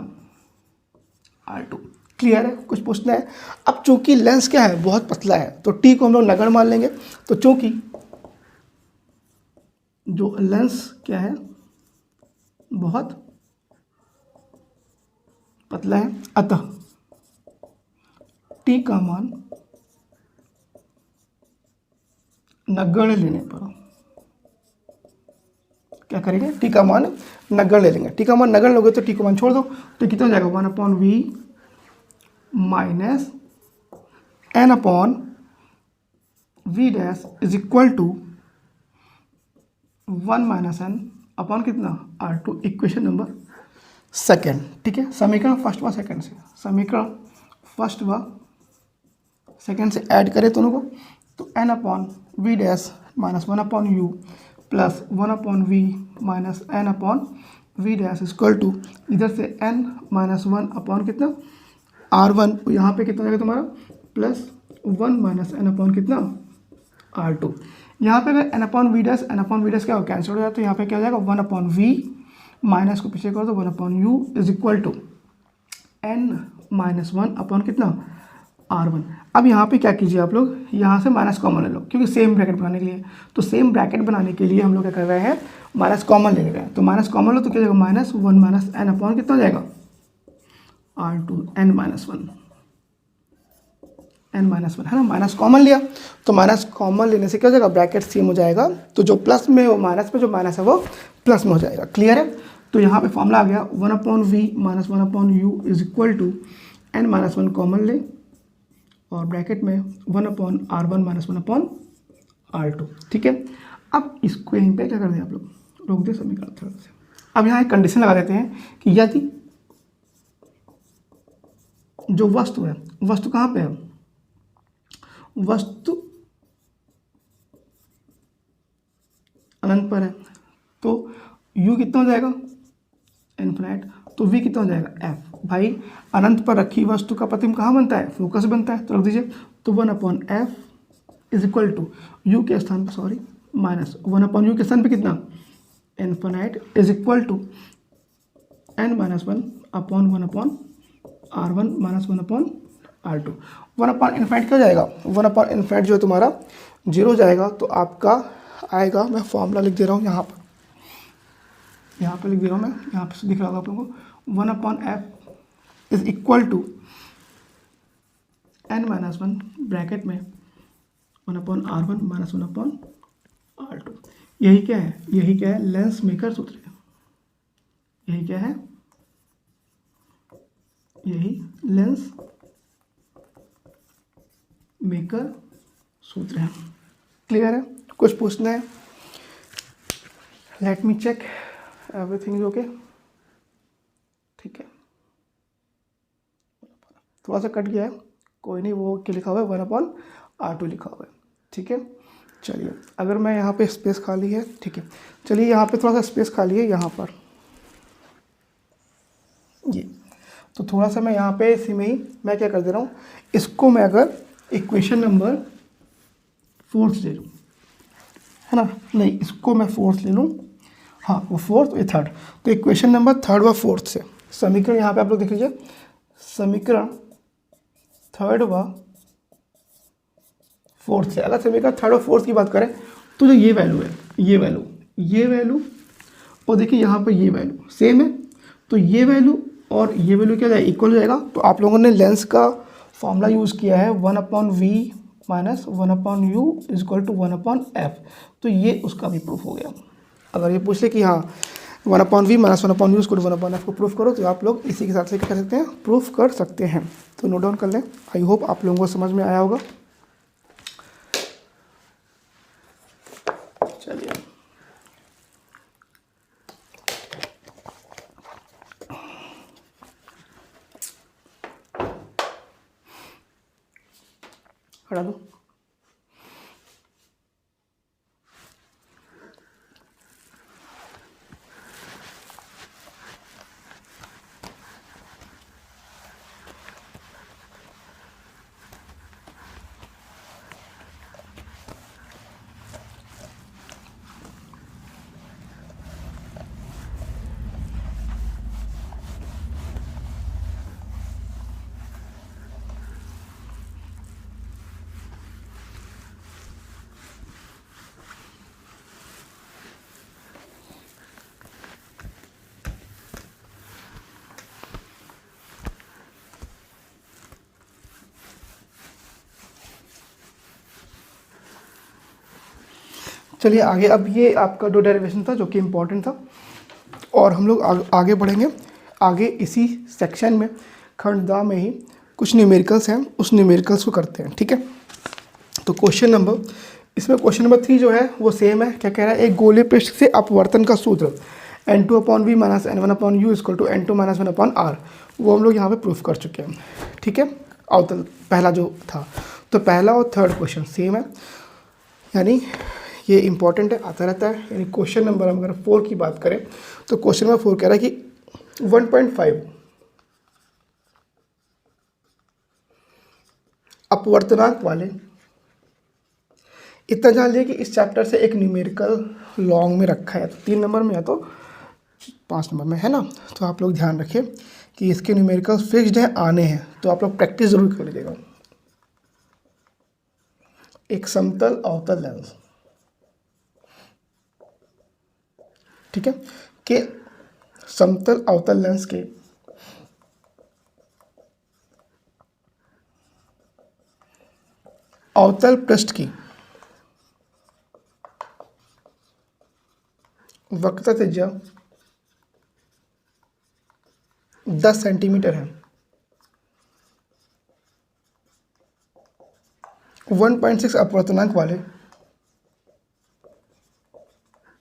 r2। क्लियर है, कुछ पूछना है। अब चूंकि लेंस क्या है बहुत पतला है तो t को हम लोग नगण्य मान लेंगे, तो चूंकि जो लेंस क्या है बहुत पतला है अतः t का मान नगण्य लेने पर क्या करेंगे, t का मान नगण्य ले लेंगे। t का मान नगण्य लोगे तो t का मान छोड़ दो, तो कितना हो जाएगा 1 upon V minus n upon V dash is equal to 1 minus n upon कितना r2, इक्वेशन नंबर सेकेंड। ठीक है, समीकरण फर्स्ट व सेकेंड से ऐड करें दोनों को तो n upon V dash minus 1 upon U plus 1 upon V minus n upon V dash equal to इधर से n माइनस 1 अपॉन कितना R1, यहाँ पे कितना हो जाएगा तुम्हारा प्लस 1 माइनस n अपॉन कितना R2। यहाँ पे अगर n अपॉन वी डैश क्या हो कैंसिल हो जाए, तो यहाँ पे क्या हो जाएगा 1 अपॉन वी माइनस को पीछे कर दो 1 upon U is equal to n minus 1 upon कितना R1। अब यहाँ पे क्या कीजिए आप लोग, यहाँ से माइनस कॉमन ले लो क्योंकि सेम ब्रैकेट बनाने के लिए, तो सेम ब्रैकेट बनाने के लिए हम लोग क्या कर रहे हैं माइनस कॉमन ले रहे हैं। तो माइनस कॉमन लो तो क्या जाएगा माइनस 1 माइनस n अपॉन कितना हो जाएगा R2 n माइनस 1 है ना। माइनस कॉमन लिया तो माइनस कॉमन लेने से क्या हो जाएगा ब्रैकेट सेम हो जाएगा, तो जो प्लस में वो माइनस में, जो माइनस है वो प्लस में हो जाएगा। क्लियर है। तो यहाँ पे फॉर्मूला आ गया 1 upon V minus 1 upon U is equal to n minus 1 common ले और ब्रैकेट में 1 upon R1 minus 1 upon R2। ठीक है। अब इसको यहीं पे क्या कर दें आप लोग, रोक दे समीकरण थोड़ा से। अब यहाँ एक कंडीशन लगा देते हैं कि यदि जो वस्तु है, वस्तु कहाँ पे है, वस्तु अनंत पर है, तो u कितना हो जाएगा इन्फिनाइट, तो v कितना हो जाएगा f। भाई अनंत पर रखी वस्तु का प्रतिबिंब कहाँ बनता है, फोकस बनता है, तो रख दीजिए। तो 1 upon F is equal to U के स्थान पर सॉरी माइनस 1 अपॉन यू के स्थान पे कितना infinite is equal to n minus 1 upon 1 upon R1 minus 1 upon R2। 1 upon infinite क्या जाएगा, 1 अपॉन इन्फिनाइट जो है तुम्हारा 0 हो जाएगा। तो आपका आएगा, मैं फॉर्मूला लिख दे रहा हूँ यहाँ पर लिख दे रहा हूँ मैं, यहाँ पे दिख रहा होगा आप लोगों को 1 upon F is equal to n minus 1 bracket में 1 upon R1 minus 1 upon R2। यही क्या है लेंस मेकर सूत्र है। यही क्या है, यही लेंस मेकर सूत्र है। क्लियर है। कुछ पूछना है, let me check everything okay. ठीक है, थोड़ा सा कट गया है, कोई नहीं, वो क्या लिखा हुआ है 1 अपॉन R2 लिखा हुआ है। ठीक है, चलिए अगर मैं यहाँ पे स्पेस खाली है, ठीक है, चलिए यहाँ पे थोड़ा सा स्पेस खाली है यहाँ पर ये, तो थोड़ा सा मैं यहाँ पे इसी में ही मैं क्या कर दे रहा हूँ, इसको मैं अगर इक्वेशन नंबर 4 ले लूँ, है ना, नहीं इसको मैं 4 ले लूँ, हाँ वो 4th ये 3rd, तो इक्वेशन नंबर 3rd व 4th से समीकरण यहाँ पे आप लोग देख लीजिए, समीकरण 3rd व 4th से, अगर समीकरण 3rd और 4th की बात करें तो जो ये वैल्यू है, ये वैल्यू और देखिए यहाँ पर ये वैल्यू सेम है, तो ये वैल्यू और ये वैल्यू क्या जाएगा इक्वल हो जाएगा। तो आप लोगों ने लेंस का फॉर्मूला यूज़ किया है 1 upon V minus 1 upon U is equal to 1 upon F, तो ये उसका भी प्रूफ हो गया। अगर ये पूछ ले कि हाँ 1 upon V minus 1 upon U is equal to 1 upon F को प्रूफ करो, तो आप लोग इसी के साथ से क्या कर सकते हैं, प्रूफ कर सकते हैं। तो नोट डाउन कर लें। आई होप आप लोगों को समझ में आया होगा। चलिए हटा दो। चलिए आगे, अब ये आपका जो डेरिवेशन था जो कि इम्पोर्टेंट था, और हम लोग आगे बढ़ेंगे। आगे इसी सेक्शन में खंड द में ही कुछ न्यूमेरिकल्स हैं, उस न्यूमेरिकल्स को करते हैं। ठीक है, तो क्वेश्चन नंबर 3 जो है वो सेम है। क्या कह रहा है, एक गोलीय पृष्ठ से अपवर्तन का सूत्र n2 upon V minus n1 upon U equal to n2 minus 1 upon r, वो हम लोग यहाँ पे प्रूफ कर चुके हैं। ठीक है, अवतल पहला जो था, तो पहला और थर्ड क्वेश्चन सेम है, यानी ये इंपॉर्टेंट है, आता रहता है। यानी क्वेश्चन नंबर हम अगर 4 की बात करें तो क्वेश्चन नंबर 4 कह रहा है कि 1.5 अपवर्तनांक वाले, इतना जान लिया कि इस चैप्टर से एक न्यूमेरिकल लॉन्ग में रखा है, तो 3 नंबर में या तो 5 नंबर में है ना। तो आप लोग ध्यान रखें कि इसके न्यूमेरिकल फिक्स्ड है, आने हैं, तो आप लोग प्रैक्टिस जरूर कर लीजिएगा। एक समतल अवतल लेंस, ठीक है, कि समतल अवतल लेंस के अवतल पृष्ठ की वक्रता त्रिज्या 10 सेंटीमीटर है। 1.6 अपवर्तनांक वाले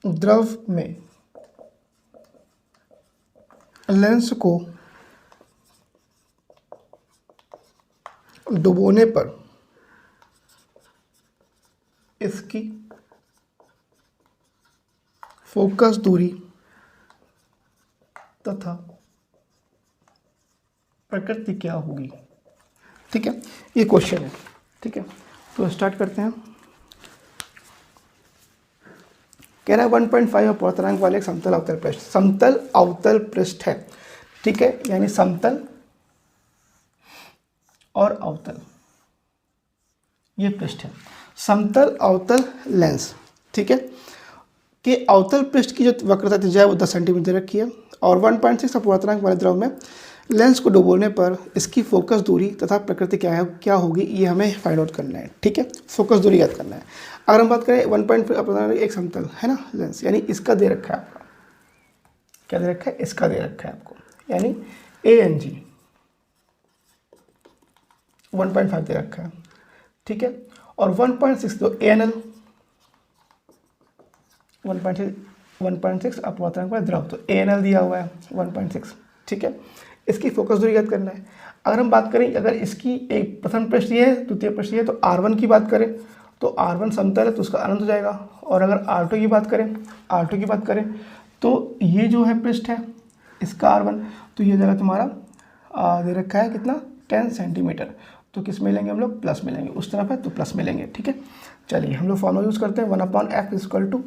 द्रव में लेंस को डुबोने पर इसकी फोकस दूरी तथा प्रकृति क्या होगी। ठीक है, ये क्वेश्चन है। ठीक है, तो स्टार्ट करते हैं। कह रहा है 1.5 अपवर्तनांक वाले एक समतल अवतल पृष्ठ, समतल अवतल पृष्ठ है। ठीक है, यानी समतल और अवतल ये पृष्ठ है, समतल अवतल लेंस। ठीक है, कि अवतल पृष्ठ की जो वक्रता त्रिज्या है वो 10 सेंटीमीटर रखी है और 1.6 अपवर्तनांक वाले द्रव में लेंस को डुबोने पर इसकी फोकस दूरी तथा प्रकृति क्या होगी, ये हमें फाइंड आउट करना है। ठीक है, फोकस दूरी याद करना है। अगर हम बात करें 1.5 अपवर्तनांक एक समतल है ना लेंस, यानी इसका दे रखा है आपका, क्या दे रखा है, इसका दे रखा है आपको, यानी ANG 1.5 दे रखा है। ठीक है, और 1.6 तो ANL 1.6 अपवर्तनांक वाला द्रव, तो ANL दिया हुआ है 1.6। ठीक है, इसकी फोकस दूरी याद करना है। अगर हम बात करें, अगर इसकी एक प्रथम पृष्ठ ये है, द्वितीय पृष्ठ ये है, तो R1 की बात करें तो R1 समतल है तो उसका अनंत हो जाएगा। और अगर R2 की बात करें तो ये जो है पृष्ठ है इसका R1, तो ये जगह तुम्हारा दे रखा है कितना, 10 सेंटीमीटर। तो किस में लेंगे हम लोग, प्लस में लेंगे, उस तरफ है तो प्लस में लेंगे। ठीक है, चलिए हम लोग फॉर्मूला यूज़ करते हैं, 1/f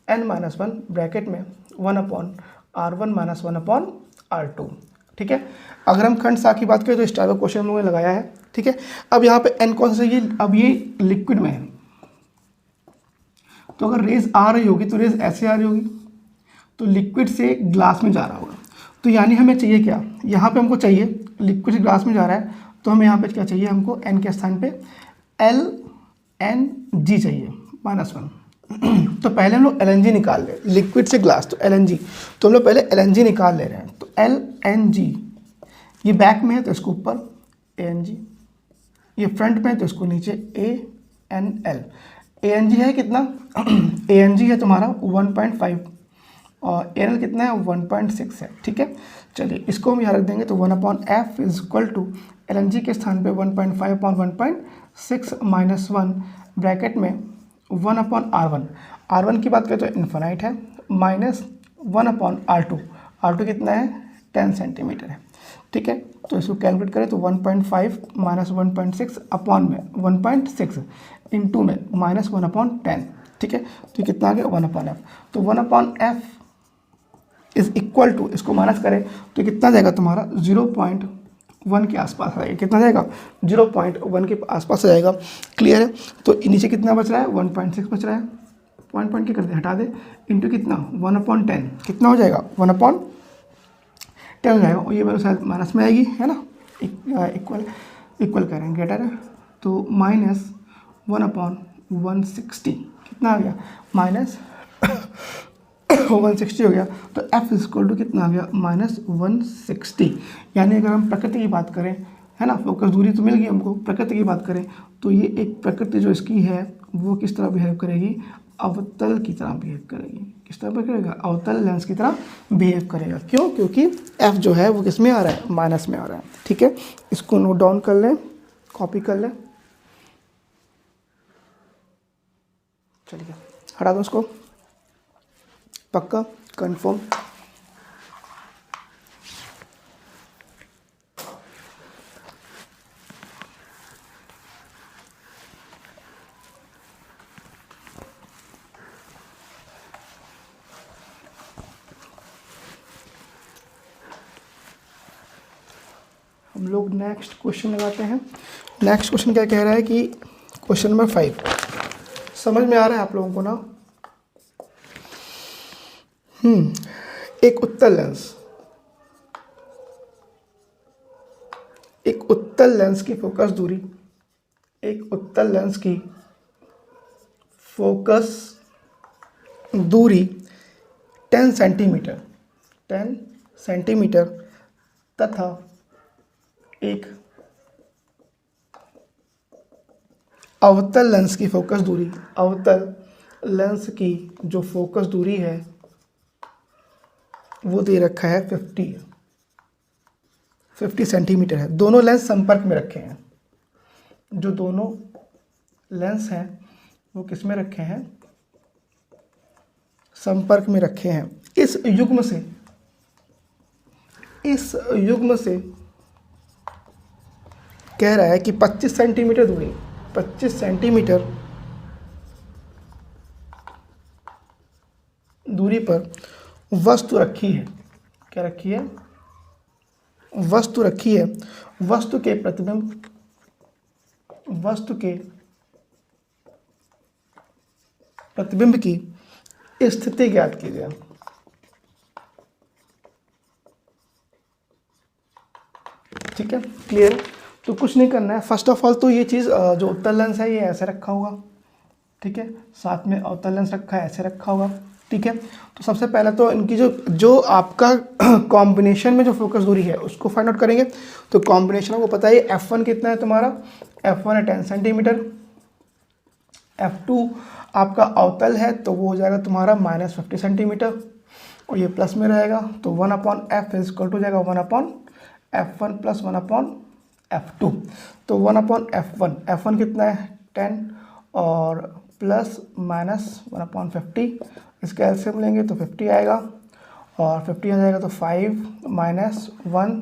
= n-1 ब्रैकेट में 1/r1 - 1/r2। ठीक है, अगर हम खंड साख की बात करें तो इस टाइप का क्वेश्चन हम लोगों ने लगाया है। ठीक है, अब यहाँ पे n कौन सा, ये अब ये लिक्विड में है, तो अगर रेज आ रही होगी तो रेज ऐसे आ रही होगी, तो लिक्विड से ग्लास में जा रहा होगा। तो यानी हमें चाहिए क्या, यहाँ पे हमको चाहिए लिक्विड से ग्लास में जा रहा है, तो हमें यहाँ पे क्या चाहिए, हमको n के स्थान पे LNG चाहिए -1। तो पहले हम लोग LNG निकाल ले, लिक्विड से ग्लास तो LNG, तो हम लोग पहले LNG निकाल ले रहे हैं। तो LNG ये बैक में है तो इसको ऊपर ANG, ये फ्रंट में है तो इसको नीचे ANL। ANG है कितना ANG है तुम्हारा 1.5 और ANL कितना है 1.6 है। ठीक है, चलिए इसको हम यहाँ रख देंगे, तो 1/f = LNG के स्थान पे 1.5/1.6 -1 ब्रैकेट में 1/r1। R1 की बात करें तो इन्फिनाइट है, -1/r2। R2 कितना है 10 सेंटीमीटर है। ठीक है, तो इसको कैलकुलेट करें तो 1.5 - 1.6 अपॉन में 1.6 इंटू में -1/10। ठीक है, तो ये कितना आ गया 1/f। तो 1/f इज इक्वल टू, इसको माइनस करें तो कितना जाएगा तुम्हारा 0.1 के आसपास आ जाएगा। कितना जाएगा 0.1 के आसपास आ जाएगा। क्लियर है, तो नीचे कितना बच रहा है 1.6 बच रहा है, पॉइंट के कर दे, हटा दे, इंटू कितना 1/10, कितना हो जाएगा 1/10 हो जाएगा। और ये वैल्यू शायद माइनस में आएगी, है ना, इक्वल करेंगे ग्रेटर है, तो -1/160 कितना आ गया -160 हो गया। तो F = कितना आ गया -160। यानी अगर हम प्रकृति की बात करें, है ना, फोकस दूरी तो मिल गई हमको, प्रकृति की बात करें तो ये एक प्रकृति जो इसकी है वो किस तरह बिहेव करेगी, अवतल की तरह बिहेव करेगी। किस तरह बिहेव करेगा, अवतल लेंस की तरह बिहेव करेगा। क्यों, क्योंकि F जो है वो किस में आ रहा है, माइनस में आ रहा है। ठीक है, इसको नोट डाउन कर लें, कॉपी कर लें। चलिए हटा दो उसको, पक्का कंफर्म। हम लोग नेक्स्ट क्वेश्चन लगाते हैं। नेक्स्ट क्वेश्चन क्या कह रहा है कि क्वेश्चन नंबर 5 समझ में आ रहा है आप लोगों को ना? एक उत्तल लेंस, एक उत्तल लेंस की फोकस दूरी, एक उत्तल लेंस की फोकस दूरी 10 सेंटीमीटर, 10 सेंटीमीटर तथा एक अवतल लेंस की फोकस दूरी, अवतल लेंस की जो फोकस दूरी है वो दे रखा है 50 सेंटीमीटर है। दोनों लेंस संपर्क में रखे हैं, जो दोनों लेंस हैं वो किस में रखे हैं? संपर्क में रखे हैं। इस युग्म से कह रहा है कि 25 सेंटीमीटर दूरी, 25 सेंटीमीटर दूरी पर वस्तु रखी है। क्या रखी है? वस्तु रखी है। वस्तु के प्रतिबिंब, वस्तु के प्रतिबिंब की स्थिति ज्ञात कीजिए। ठीक है, क्लियर? तो कुछ नहीं करना है। फर्स्ट ऑफ ऑल तो ये चीज़ जो उत्तल लेंस है ये ऐसे रखा होगा, ठीक है, साथ में अवतल लेंस रखा है, ऐसे रखा होगा, ठीक है। तो सबसे पहले तो इनकी जो आपका कॉम्बिनेशन में जो फोकस दूरी है उसको फाइंड आउट करेंगे। तो कॉम्बिनेशन को पता है F1 कितना है तुम्हारा? F1 है 10 सेंटीमीटर, F2 आपका अवतल है तो वो हो जाएगा तुम्हारा -50 सेंटीमीटर, और ये प्लस में रहेगा तो 1/f इक्वल टू जाएगा 1/f1 प्लस 1/f2। तो 1/f1, F1 कितना है 10 और प्लस -1/50, इसका एलसीएम लेंगे तो 50 आएगा, और 50 आ जाएगा तो 5 - 1,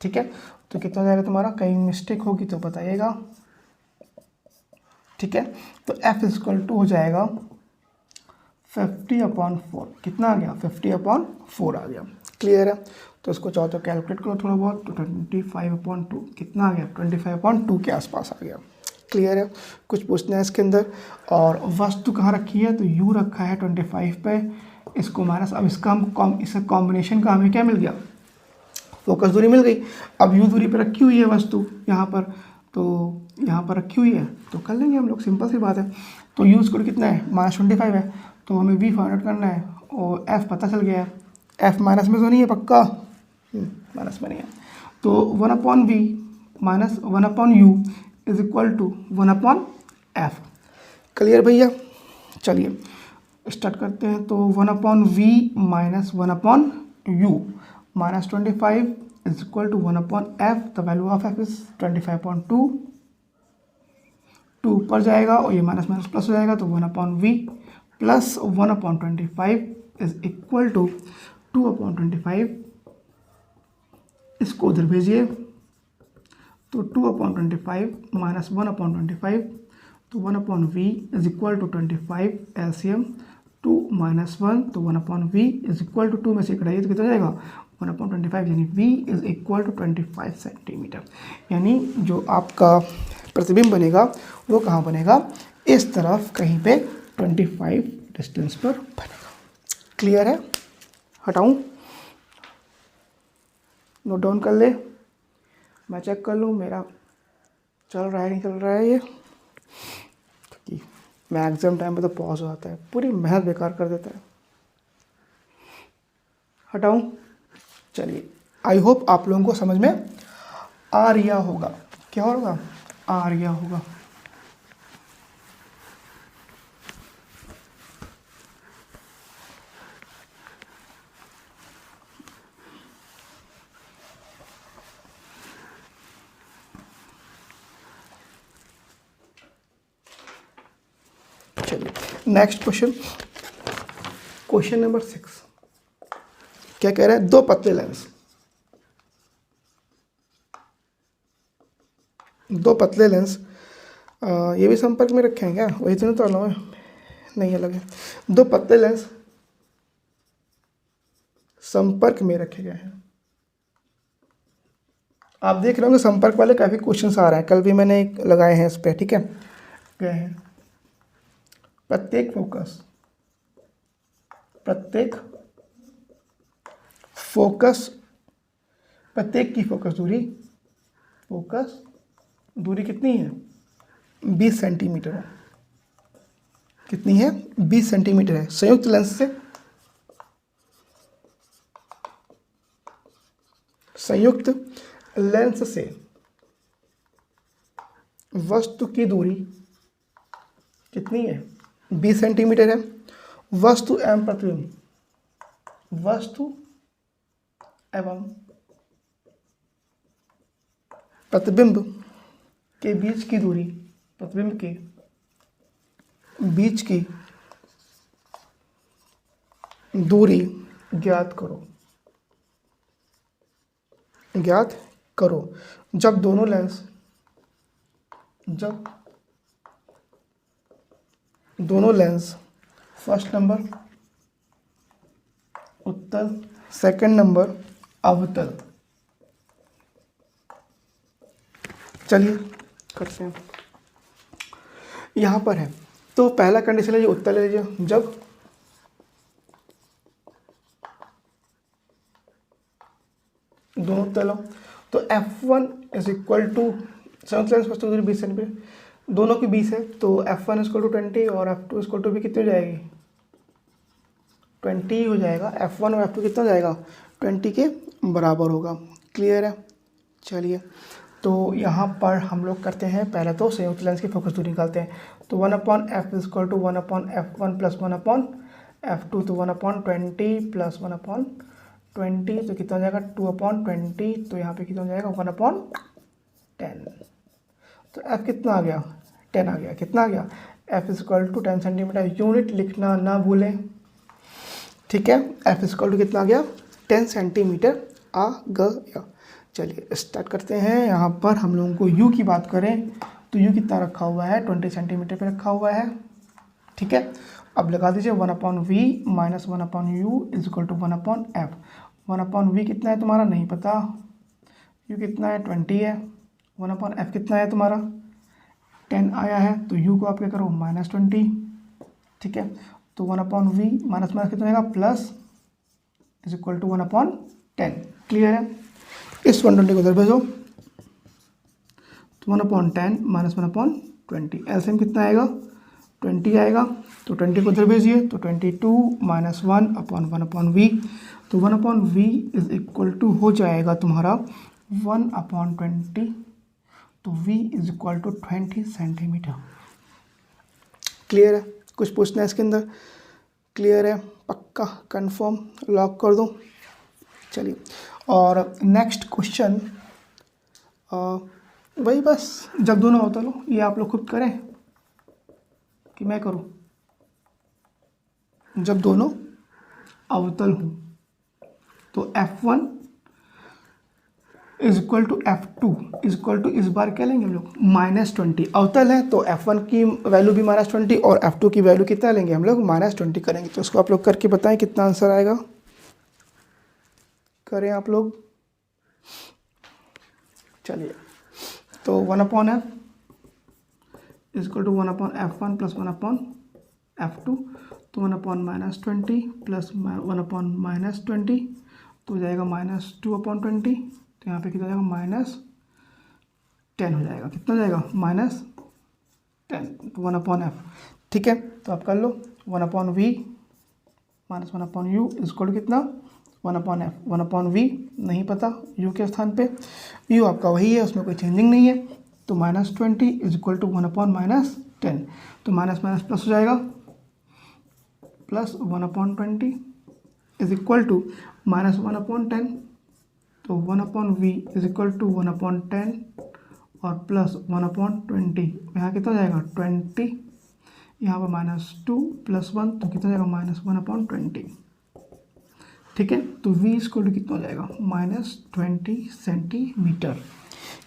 ठीक है। तो कितना जाएगा तुम्हारा? कहीं मिस्टेक होगी तो बताइएगा, ठीक है। तो F इक्वल टू हो जाएगा 50/4। कितना आ गया? 50/4 आ गया। क्लियर है? तो इसको चाहो तो कैलकुलेट करो थोड़ा बहुत, तो 25/2 कितना आ गया? 25/2 के आसपास आ गया। क्लियर है? कुछ पूछना है इसके अंदर? और वस्तु कहाँ रखी है? तो U रखा है 25 पे, इसको माइनस, अब इसका कॉम्बिनेशन का हमें क्या मिल गया? फोकस दूरी मिल गई। अब U दूरी पर रखी हुई है वस्तु यहाँ पर, तो यहाँ पर रखी हुई है तो कर लेंगे हम लोग, सिंपल सी बात है। तो U स्कोर कितना है? -25 है, तो हमें V फाइंड आउट करना है, और F पता चल गया है। F माइनस में तो नहीं है पक्का? माइनस में नहीं है, तो 1/V minus 1/U is equal to 1/F। Clear भैया? चलिए स्टार्ट करते हैं। तो 1/V minus 1/U minus 25 is equal to 1/F। The value of F is 25/2। 2 ऊपर जाएगा और ये माइनस माइनस प्लस हो जाएगा, तो 1/V plus 1/25 is equal to 2/25। इसको उधर भेजिए, तो 2/25 माइनस 1/25, तो 1/V is equal to 25 LCM 2 - 1, तो 1/V इज इक्वल टू 2 में से कटाइए तो कितना जाएगा? 1/25, यानी V is equal to 25 centimetre. यानी जो आपका प्रतिबिंब बनेगा वो कहाँ बनेगा? इस तरफ कहीं पे 25 डिस्टेंस पर बनेगा। क्लियर है? हटाऊं? नोट डाउन कर ले, मैं चेक कर लूँ मेरा चल रहा है नहीं चल रहा है ये, क्योंकि मैं एग्जाम टाइम पे तो पॉज हो जाता है, पूरी मेहनत बेकार कर देता है। हटाऊं? चलिए, आई होप आप लोगों को समझ में आ रहा होगा। क्या होगा? आ रहा होगा। चलिए नेक्स्ट क्वेश्चन, क्वेश्चन नंबर 6 क्या कह रहा है? दो पतले लेंस, दो पतले लेंस ये भी संपर्क में रखे हैं क्या? वही तो नहीं, तो अलग है, नहीं अलग है। दो पतले लेंस संपर्क में रखे गए हैं। आप देख रहे होंगे संपर्क वाले काफ़ी क्वेश्चंस आ रहे हैं, कल भी मैंने एक लगाए हैं इस पर, ठीक है। गए हैं प्रत्येक फोकस प्रत्येक की फोकस दूरी कितनी है? 20 सेंटीमीटर है। कितनी है? 20 सेंटीमीटर है। संयुक्त लेंस से वस्तु की दूरी कितनी है? 20 सेंटीमीटर है। वस्तु एवं प्रतिबिंब के बीच की दूरी, प्रतिबिंब के बीच की दूरी ज्ञात करो। जब दोनों लेंस फर्स्ट नंबर उत्तल, सेकंड नंबर अवतल। चलिए करते हैं। यहाँ पर है तो पहला कंडीशन है ये उत्तल है, जब दोनों उत्तल हो तो F1 इज इक्वल टू संयुक्त लेंस वस्तु दूरी 20 सेंटीमीटर, दोनों की 20 है तो F1 इज इक्वल टू 20 और F2 इज इक्वल टू भी कितनी हो जाएगी? 20 हो जाएगा। F1 और F2 कितना हो जाएगा? 20 के बराबर होगा। क्लियर है? चलिए तो यहाँ पर हम लोग करते हैं, पहले तो संयुक्त लेंस की फोकस दूरी निकालते हैं। तो 1/f is equal to 1/f1 plus 1/f2, तो 1/20 प्लस 1/20 तो कितना हो जाएगा? 2/20, तो यहाँ पे कितना हो जाएगा? 1/10। तो f कितना आ गया? 10 आ गया। कितना आ गया? f is equal to 10 centimetre. Unit लिखना ना भूलें, ठीक है। f इज इक्वल टू कितना आ गया? 10 सेंटीमीटर आ गया। चलिए स्टार्ट करते हैं। यहाँ पर हम लोगों को u की बात करें तो u कितना रखा हुआ है? 20 सेंटीमीटर पे रखा हुआ है, ठीक है। अब लगा दीजिए 1/v minus 1/u is equal to 1/f। 1/v कितना है तुम्हारा? नहीं पता। u कितना है? 20 है। 1/f कितना है तुम्हारा? 10 आया है, तो u को आप क्या करो? -20, ठीक है। तो 1/v माइनस माइनस कितना आएगा? Plus is equal to 1/10। Clear है? इस 120 को उधर भेजो तो 1/10 माइनस 1/20, एलसीएम कितना आएगा? 20 आएगा। तो 20 को उधर भेजिए तो 22 माइनस 1/1/v, तो 1/v इज इक्वल टू हो जाएगा तुम्हारा 1/20, तो v is equal to 20 centimetre. Clear है? कुछ पूछना है इसके अंदर? क्लियर है? पक्का कंफर्म? लॉक कर दो। चलिए और नेक्स्ट क्वेश्चन वही बस, जब दोनों अवतल हो, ये आप लोग खुद करें कि मैं करूं? जब दोनों अवतल हो तो F1 is equal to F2 is equal to, इस बार क्या लेंगे हम लोग? -20। अवतल है तो F1 की वैल्यू भी -20 और F2 की वैल्यू कितना लेंगे हम लोग? -20 करेंगे। तो इसको आप लोग करके बताएं कितना आंसर आएगा। करें आप लोग। चलिए तो 1/f is equal to 1/f1 plus 1/f2, तो 1/-20 प्लस 1/-20 तो हो जाएगा -2/20, तो यहाँ पे कितना हो जाएगा? -10 हो जाएगा। कितना हो जाएगा? -10, तो 1/f, ठीक है। तो आप कर लो 1/v minus 1/u is equal to कितना? 1/f। 1/v नहीं पता, u के स्थान पे u आपका वही है, उसमें कोई चेंजिंग नहीं है, तो -20 इज इक्वल टू 1/-10, तो माइनस माइनस प्लस हो जाएगा, प्लस 1/20 इज इक्वल टू -1/10, तो 1/v इज इक्वल टू 1/10 और प्लस 1/20, यहाँ कितना हो जाएगा? 20, यहाँ पर -2 + 1 तो कितना जाएगा -1/20। ठीक है, तो v = कितना हो जाएगा -20 सेंटीमीटर।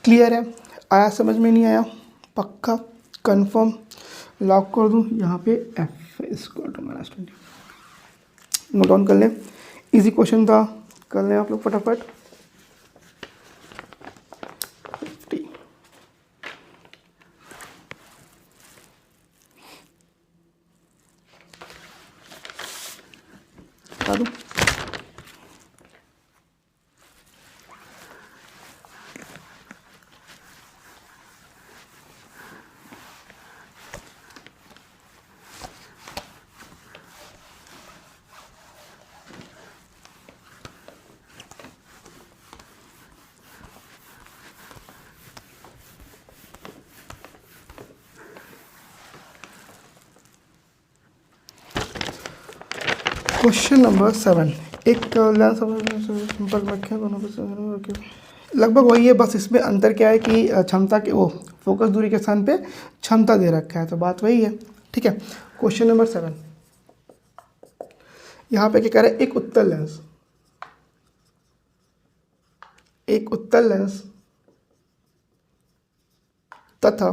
क्लियर है? आया समझ में? नहीं आया? पक्का कंफर्म? लॉक कर दूँ यहाँ पे f = -20। नोट डाउन कर लें, इजी क्वेश्चन था, कर लें आप लोग फटाफट। 50 बता दूँ। क्वेश्चन नंबर 7, एक लेंस संपर्क में रखें, दोनों को लगभग वही है, बस इसमें अंतर क्या है कि क्षमता के वो फोकस दूरी के स्थान पे क्षमता दे रखा है, तो बात वही है। ठीक है, क्वेश्चन नंबर 7 यहाँ पे क्या कह रहा है, एक उत्तल लेंस तथा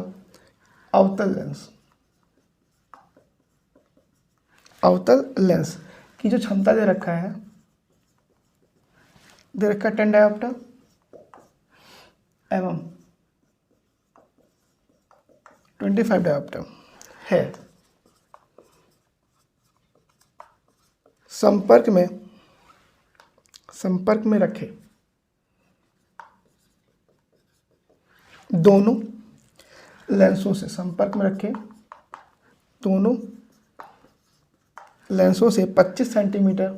अवतल लेंस की जो क्षमता दे रखा है 10 डायोप्टर एवं 25 डायोप्टर है, संपर्क में रखे दोनों लेंसों से, संपर्क में रखे दोनों लेंसों से 25 सेंटीमीटर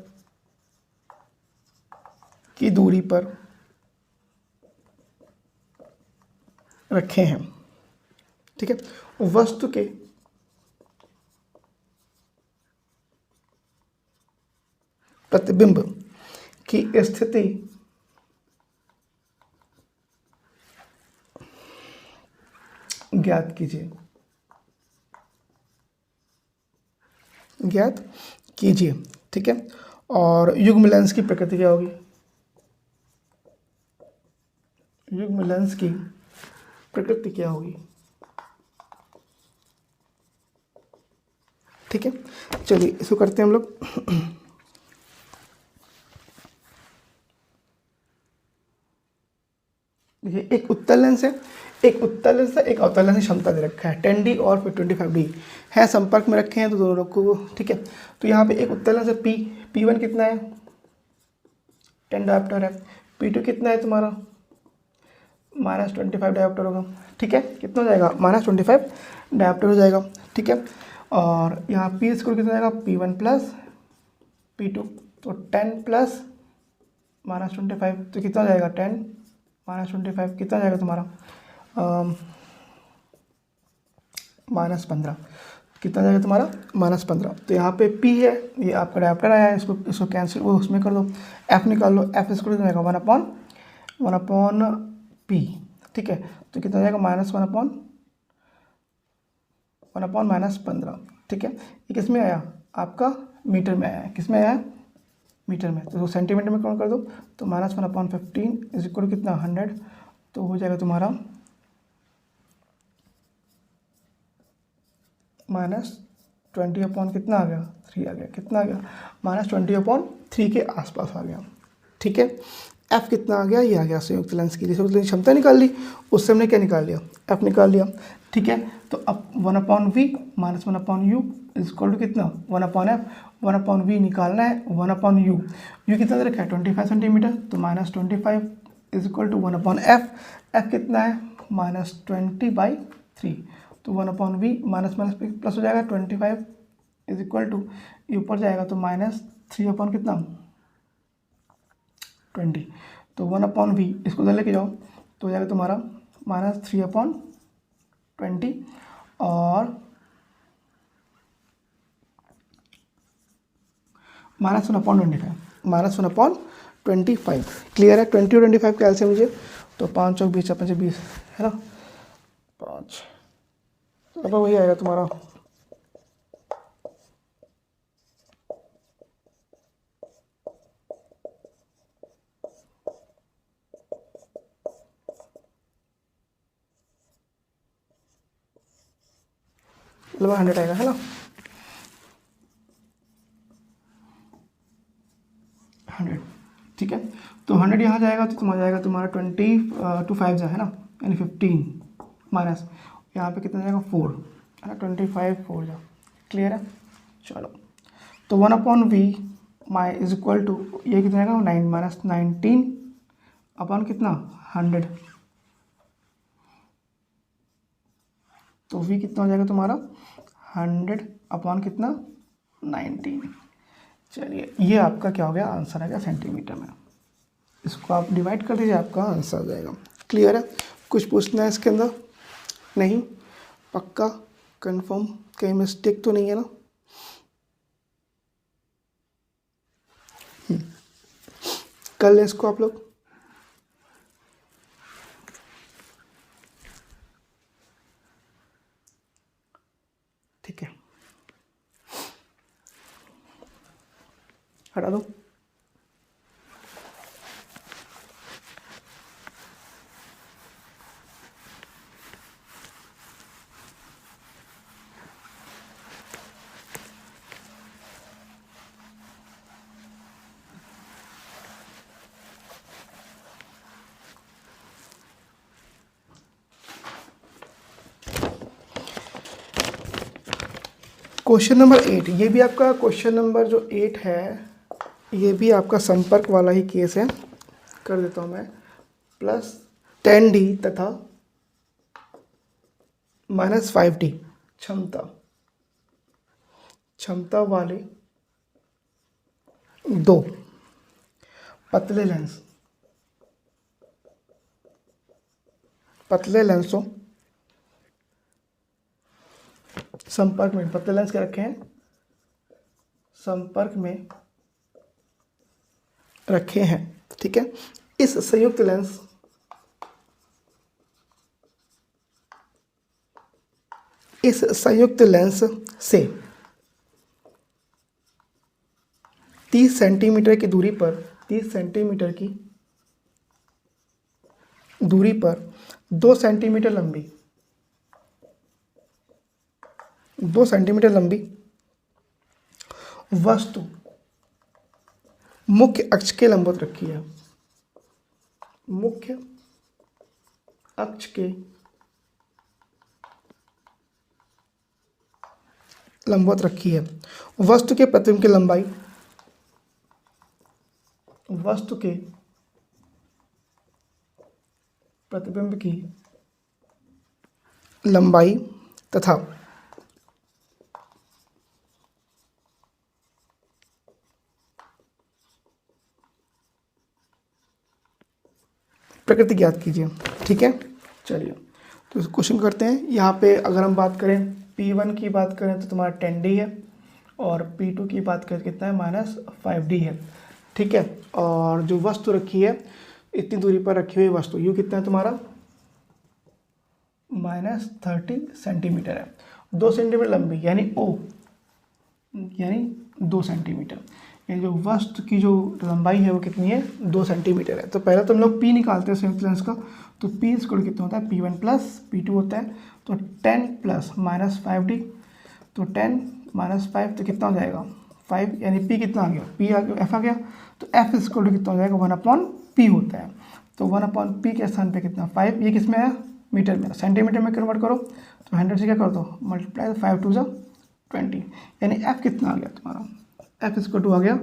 की दूरी पर रखे हैं। ठीक है, वस्तु के प्रतिबिंब की स्थिति ज्ञात कीजिए। ठीक है, और युग्म लेंस की प्रकृति क्या होगी? युग्म लेंस की प्रकृति क्या होगी? ठीक है, चलिए इसको करते हैं हम लोग। देखिए, एक उत्तल लेंस है, एक अवतल लेंस की क्षमता दे रखा है 10D और फिर 25D है, संपर्क में रखे हैं तो दोनों लोग को। ठीक है, तो यहाँ पे एक उत्तल लेंस है, P1 कितना है 10 डायोप्टर है, P2 कितना है तुम्हारा -25 डायोप्टर होगा। ठीक है, कितना हो जाएगा -25 डायोप्टर हो जाएगा। ठीक है, और यहाँ P स्क्वायर कितना जाएगा P1 + P2, तो 10 + -25 तो कितना हो जाएगा 10 -25 कितना जाएगा तुम्हारा -15, कितना जाएगा तुम्हारा -15। तो यहाँ पे P है, ये आपका डायोप्टर आया है, इसको कैंसिल वो उसमें कर दो, F निकाल लो, F स्क्वायर कितना जाएगा 1/P। ठीक है, तो कितना जाएगा -1/-15। ठीक है, ये किस में आया आपका मीटर में आया है, किस में आया है मीटर में, तो सेंटीमीटर में कौन कर दो, तो -1/15 = कितना 100, तो हो जाएगा तुम्हारा -20 कितना आ गया 3 आ गया, कितना आ गया -20/3 के आसपास आ गया। ठीक है, F कितना आ गया, ये आ गया संयुक्त लेंस की, जैसे क्षमता निकाल ली, उससे हमने क्या निकाल लिया F निकाल लिया। ठीक है, तो अब 1/V -1/U = कितना 1/F, 1/V निकालना है 1/U, U कितना दे रखा है 25 सेंटीमीटर, तो -25 = 1/F, F कितना है -20/3, तो 1/V माइनस प्लस हो जाएगा 25 = ये ऊपर जाएगा तो -3 कितना 20, तो 1/V इसको उधर लेके जाओ तो हो जाएगा तुम्हारा -3/20 और -1/25 क्लियर है। 20 और 25 का एलसीएम मुझे, तो 5 और 20 5 20 है ना, 5 लगभग वही आएगा तुम्हारा लगभग 100 आएगा, है ना। 100, ठीक है। तो 100 यहाँ जाएगा तो आ जाएगा तुम्हारा 20 टू 5 है ना, यानी 15 माइनस यहाँ पे कितना जाएगा 4, है ना, 25 4 जा। क्लियर है। चलो, तो 1/v my is equal to ये कितना आएगा 9 माइनस 19 अपॉन कितना 100। तो v कितना हो जाएगा तुम्हारा 100 अपॉन कितना 19। चलिए, ये आपका क्या हो गया, आंसर आ गया सेंटीमीटर में। इसको आप डिवाइड कर दीजिए, आपका आंसर आ जाएगा। क्लियर है। कुछ पूछना है इसके अंदर? नहीं, पक्का कंफर्म, कहीं मिस्टेक तो नहीं है ना। कर लें इसको आप लोग। ठीक है, हटा दो। क्वेश्चन नंबर 8, ये भी आपका क्वेश्चन नंबर जो 8 है, ये भी आपका संपर्क वाला ही केस है। कर देता हूँ मैं, प्लस 10d तथा माइनस 5d क्षमता वाले दो पतले लेंसों संपर्क में, पतले लेंस क्या रखे हैं, संपर्क में रखे हैं। ठीक है। इस संयुक्त लेंस से 30 सेंटीमीटर की दूरी पर 2 सेंटीमीटर लंबी वस्तु मुख्य अक्ष के लंबवत रखी है। मुख्य अक्ष के लंबवत रखी है। वस्तु के प्रतिबिंब की लंबाई तथा प्रकृति ज्ञात कीजिए। ठीक है। चलिए, तो क्वेश्चन करते हैं। यहाँ पे अगर हम बात करें P1 की बात करें तो तुम्हारा 10d है, और P2 की बात करें कितना है -5d है। ठीक है। और जो वस्तु रखी है, इतनी दूरी पर रखी हुई वस्तु यू कितना है तुम्हारा -30 सेंटीमीटर है। 2 सेंटीमीटर लंबी, यानी O 2 सेंटीमीटर, यानी जो वस्तु की जो लंबाई है वो कितनी है 2 सेंटीमीटर है। तो पहले तो हम लोग P निकालते हैं संयुक्त लेंस का, तो P स्क्वायर कितना होता है P1 प्लस P2 होता है, तो 10 प्लस -5d, तो 10 -5 तो कितना हो जाएगा 5, यानी P कितना आ गया, P आ गया, F आ गया, तो F स्क्वायर कितना हो जाएगा 1/P होता है। तो 1/P के स्थान पे कितना 5, ये किस में है मीटर में, सेंटीमीटर में कन्वर्ट करो, तो 100 से क्या कर दो मल्टीप्लाई, 5 2 20, यानी F कितना आ गया तुम्हारा, F इसको आ गया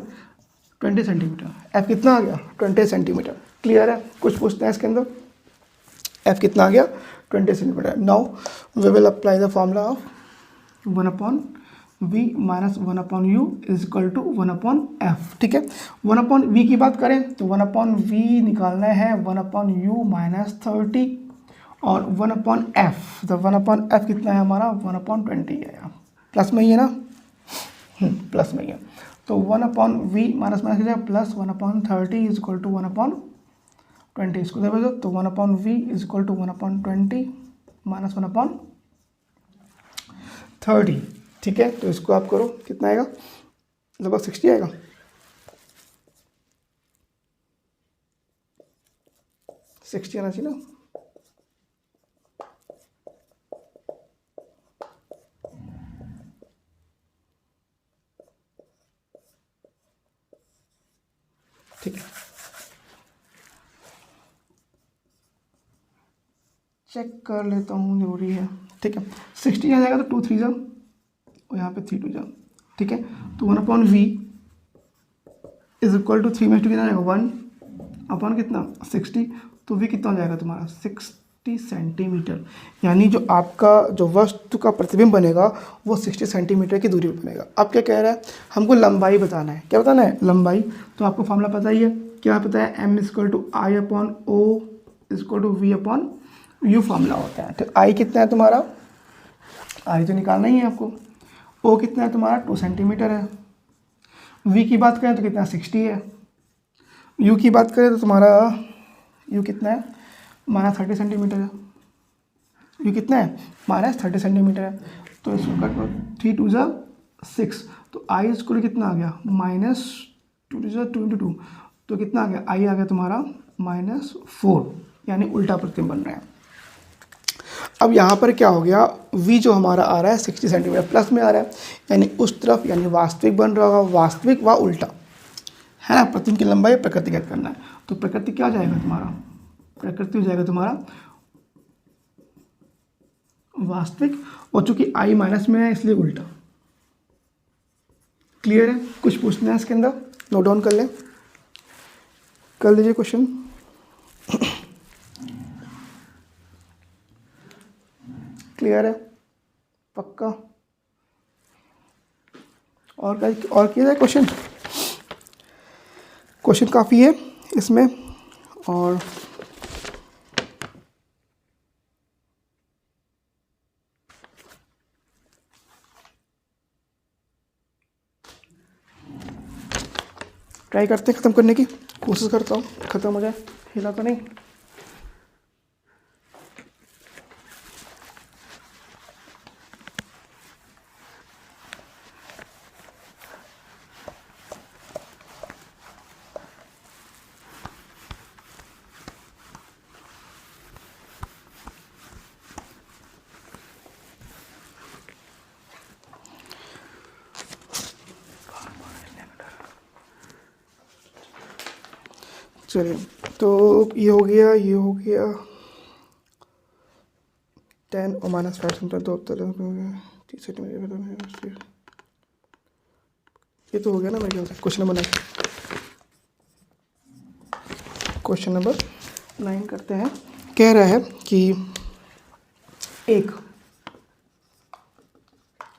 20 सेंटीमीटर। F कितना आ गया 20 सेंटीमीटर। क्लियर है। कुछ पूछते हैं इसके अंदर, F कितना आ गया 20 centimetre. Now we will apply the formula of 1/v minus 1/u is equal to 1/f। ठीक है। 1/v की बात करें तो 1/v निकालना है 1/u माइनस 30, और 1/f, तो 1/f कितना है हमारा 1/20 है, प्लस में ही है ना, प्लस में ही है। तो 1/v माइनस माइनस कितना प्लस 1/30 इज इक्वल टू 1/20, इसको दे दो, तो 1/v is equal to 1/20 minus 1/30। ठीक है। तो इसको आप करो, कितना आएगा लगभग 60 आएगा, 60 आना चाहिए ना। ठीक है, चेक कर लेता हूँ, जरूरी है। ठीक है, 60 आ जाएगा तो 2 3 जा और यहाँ पे 3 2 जा। ठीक है, तो 1/v इज इक्वल टू 3 में 2 कितना आएगा 1 अपॉन कितना 60, तो v कितना हो जाएगा तुम्हारा 60 सेंटीमीटर। यानी जो आपका जो वस्तु का प्रतिबिंब बनेगा वो 60 सेंटीमीटर की दूरी पर बनेगा। अब क्या कह रहा है, हमको लंबाई बताना है। क्या बताना है? लंबाई। तो आपको फॉर्मूला पता ही है, क्या पता है, m equal to I upon O equal to V upon U formula होता है। तो आई कितना है तुम्हारा, आई तो निकालना ही है आपको। ओ कितना है तुम्हारा 2 सेंटीमीटर है। वी की बात करें तो कितना 60 है। यू की बात करें तो तुम्हारा यू कितना है -30 सेंटीमीटर है। यू कितना है -30 सेंटीमीटर है। तो इसको कट करो, 3 2 जा 6, तो आई स्क्वायर कितना आ गया -2 2 जा 2 × 2, तो कितना आ गया, आई आ गया तुम्हारा -4, यानी उल्टा प्रतिबिंब बन रहा है। अब यहाँ पर क्या हो गया, v जो हमारा आ रहा है 60 सेंटीमीटर प्लस में आ रहा है, यानी उस तरफ यानी वास्तविक बन रहा होगा, वास्तविक व उल्टा है ना। प्रतिबिंब की लंबाई प्रकृति ज्ञात करना है। तो प्रकृति क्या जाएगा तुम्हारा, प्रकृति हो जाएगा तुम्हारा वास्तविक, और चूंकि i माइनस में है इसलिए उल्टा। क्लियर है? कुछ पूछना है इसके अंदर, नोट डाउन कर लें, कर लीजिए क्वेश्चन। क्लियर है? पक्का? और किया जाए क्वेश्चन? क्वेश्चन काफ़ी है इसमें, और ट्राई करते हैं ख़त्म करने की कोशिश करता हूँ, ख़त्म हो जाए, हिला तो नहीं। चलिए, तो ये हो गया, ये हो गया 10 और -5 सेंटीमीटर, तो 30 सेंटीमीटर, ये तो हो गया ना मेरे ख्याल से। क्वेश्चन नंबर 9, क्वेश्चन नंबर 9 करते हैं। कह रहा है कि एक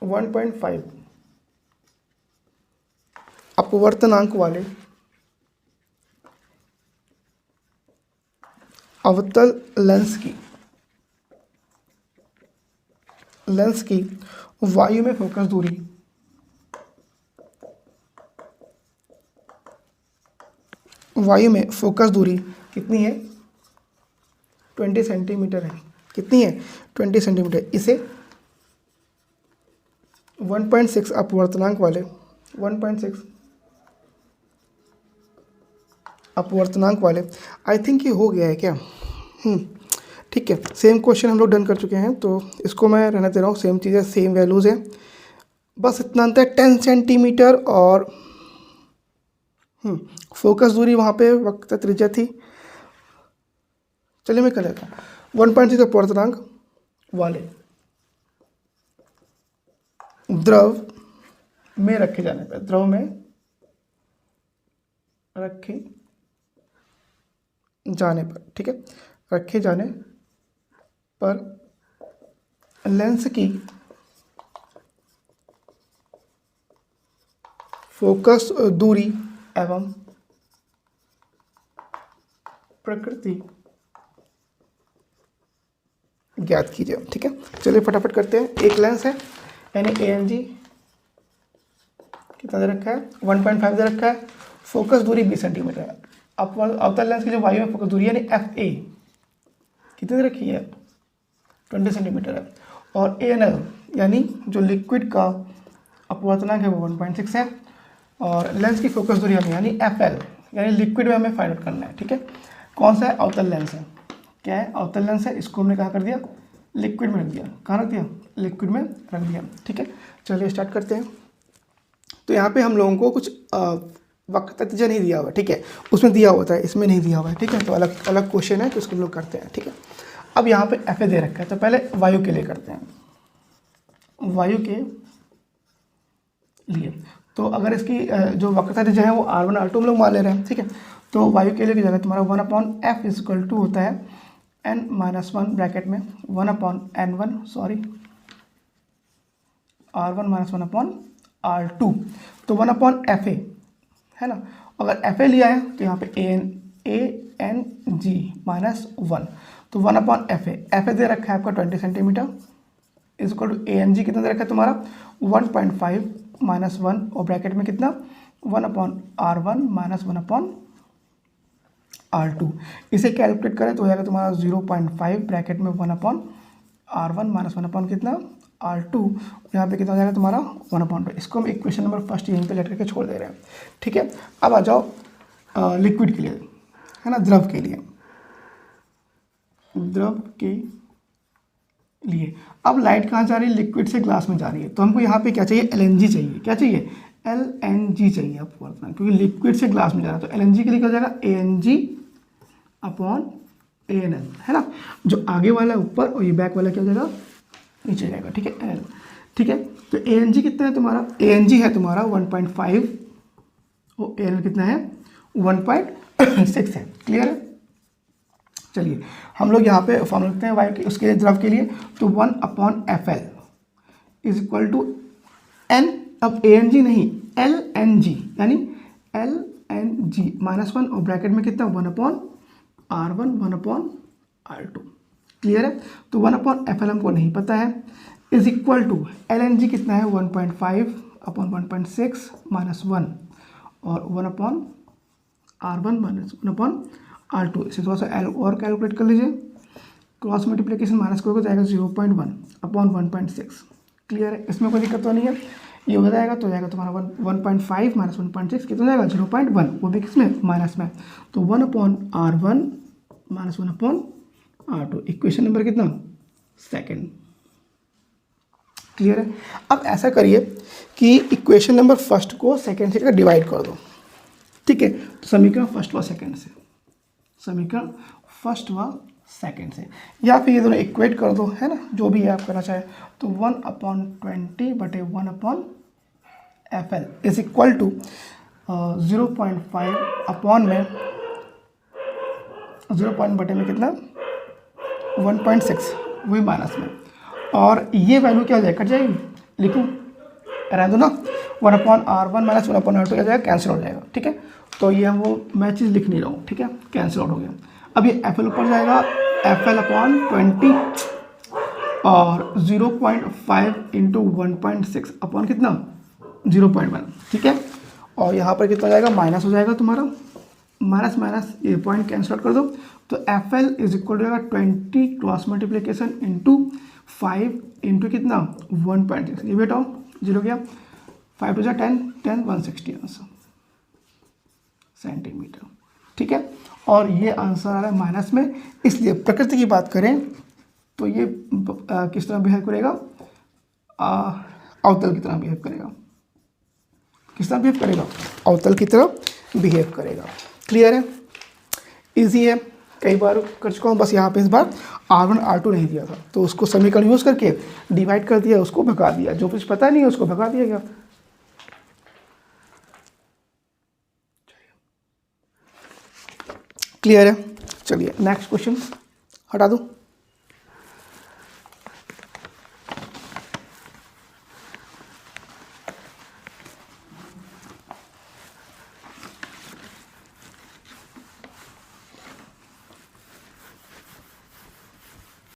1.5 अपवर्तनांक वाले अवतल लेंस की वायु में फोकस दूरी कितनी है 20 सेंटीमीटर है। कितनी है 20 सेंटीमीटर। इसे 1.6 अपवर्तनांक वाले 1.6 अपवर्तनांक वाले, आई थिंक ये हो गया है क्या। ठीक है, सेम क्वेश्चन हम लोग डन कर चुके हैं, तो इसको मैं रहने दे रहा हूँ। सेम चीज़ है, सेम वैल्यूज़ है, बस इतना अंतर 10 सेंटीमीटर और फोकस दूरी वहाँ पे वक्त त्रिज्या थी। चलिए मैं कर लेता हूँ। 1.6 अपवर्तनांक वाले द्रव में रखे जाने पर, द्रव में रखे जाने पर, ठीक है, रखे जाने पर लेंस की फोकस दूरी एवं प्रकृति ज्ञात कीजिए। ठीक है, चलिए फटाफट करते हैं। एक लेंस है यानी ANG कितना दे रखा है 1.5 दे रखा है, फोकस दूरी 20 सेंटीमीटर है। अवतल लेंस की जो वायु में फोकस दूरी यानी FA कितनी दे रखी है 20 सेंटीमीटर है, और ANL यानी जो लिक्विड का अपवर्तनांक है वो 1.6 है, और लेंस की फोकस दूरी हमें यानी FL यानी लिक्विड में हमें फाइंड आउट करना है। ठीक है, कौन सा है, अवतल लेंस है। क्या है, अवतल लेंस है। इसको हमने कहाँ कर दिया, लिक्विड में रख दिया। कहाँ रख दिया, लिक्विड में रख दिया। ठीक है, चलिए स्टार्ट करते हैं। तो यहाँ पे हम लोगों को कुछ वक्रता नहीं दिया हुआ है, ठीक है, उसमें दिया होता है, इसमें नहीं दिया हुआ है, ठीक है। तो अलग अलग क्वेश्चन है तो इसको हम लोग करते हैं, ठीक है। अब यहाँ पे FA दे रखा है, तो पहले वायु के लिए करते हैं। वायु के लिए तो अगर इसकी जो वक्रता जो है वो R1 R2 हम लोग मान ले रहे हैं, ठीक है। तो वायु के लिए की जगह तुम्हारा 1/f इक्वल टू होता है n-1 ब्रैकेट में 1/n1 सॉरी R1 - 1/R2, तो 1/FA है ना। अगर FA लिया है तो यहाँ पे ANG -1, तो 1/FA, FA दे रखा है आपका 20 सेंटीमीटर इक्वल टू ANG कितना दे रखा है तुम्हारा 1.5 -1 और ब्रैकेट में कितना 1/R1 - 1/R2। इसे कैलकुलेट करें तो हो जाएगा तुम्हारा 0.5 ब्रैकेट में 1/R1 - 1 कितना R2, यहाँ पे कितना हो जाएगा तुम्हारा 1/2। इसको हम इक्वेशन नंबर फर्स्ट यहीं पे लेट करके छोड़ दे रहे हैं, ठीक है। अब आ जाओ लिक्विड के लिए, है ना, द्रव के लिए। द्रव के लिए अब लाइट कहाँ जा रही है, लिक्विड से ग्लास में जा रही है, तो हमको यहाँ पे क्या चाहिए, LNG चाहिए। क्या चाहिए, LNG चाहिए आपको, क्योंकि लिक्विड से ग्लास में जा रहा है। तो LNG के लिए क्या हो जाएगा ANG/ANL, है ना। जो आगे वाला ऊपर और ये बैक वाला क्या हो जाएगा, नीचे जाएगा, ठीक है, L, ठीक है। तो ANG कितना है तुम्हारा, ANG है तुम्हारा 1.5 और ANL कितना है 1.6 है। क्लियर है। चलिए हम लोग यहाँ पे फॉर्मूला लिखते हैं वायु के उसके द्रव के लिए, तो 1/FL is equal to N, अब ANG नहीं LNG, यानी LNG -1 और ब्रैकेट में कितना 1/R1 1/R2। क्लियर है। तो 1/FL हमको नहीं पता है, इज इक्वल टू LNG कितना है 1.5/1.6 -1 और 1/R1 - 1/R2। इसे थोड़ा सा L और कैलकुलेट कर लीजिए, क्रॉस मल्टीप्लिकेशन माइनस करोगे तो जाएगा 0.1/1.6। क्लियर है, इसमें कोई दिक्कत तो नहीं है। ये हो जाएगा तो जाएगा तुम्हारा 1.5 - 1.6 कितना जाएगा 0.1, वो भी किसमें माइनस में, तो 1/R1 - 1/R2। इक्वेशन नंबर कितना, सेकंड। क्लियर है। अब ऐसा करिए कि इक्वेशन नंबर फर्स्ट को सेकंड से डिवाइड कर दो, ठीक है। तो समीकरण फर्स्ट व सेकंड से, समीकरण फर्स्ट व सेकंड से, या फिर ये दोनों इक्वेट कर दो, है ना, जो भी है आप करना चाहे। तो 1/20/1/FL is equal to 0.5 upon में 0 कितना 1.6, वही माइनस में, और ये वैल्यू क्या हो जाएगा, कट जाएगी, लिखूँ रहने दो ना, 1/R1 - 1/R2 क्या जाएगा, कैंसिल हो जाएगा, ठीक है। तो ये वो मैं चीज़ लिख नहीं रहा हूँ, ठीक है, कैंसिल आउट हो गया। अब ये FL ऊपर जाएगा, FL/20 और 0.5 × 1.6 अपॉन कितना 0.1, ठीक है। और यहाँ पर कितना जाएगा, माइनस हो जाएगा तुम्हारा, माइनस माइनस ये पॉइंट कैंसिल आउट कर दो, तो FL इज इक्वल टू जाएगा 20 क्रॉस मल्टीप्लिकेशन इंटू 5 इंटू कितना 1.6, ये बेटाओ 0 गया, 5 × 10 10 160 आंसर सेंटीमीटर, ठीक है। और ये आंसर आ रहा है माइनस में, इसलिए प्रकृति की बात करें तो ये किस तरह बिहेव करेगा, अवतल की तरह बिहेव करेगा। किस तरह बिहेव करेगा, अवतल की तरह बिहेव करेगा। क्लियर है, इजी है, कई बार कर चुका हूँ। बस यहाँ पे इस बार R1 R2 नहीं दिया था, तो उसको समीकरण यूज़ करके डिवाइड कर दिया, उसको भगा दिया, जो कुछ पता नहीं है उसको भगा दिया गया। क्लियर है। चलिए नेक्स्ट क्वेश्चन हटा दूँ।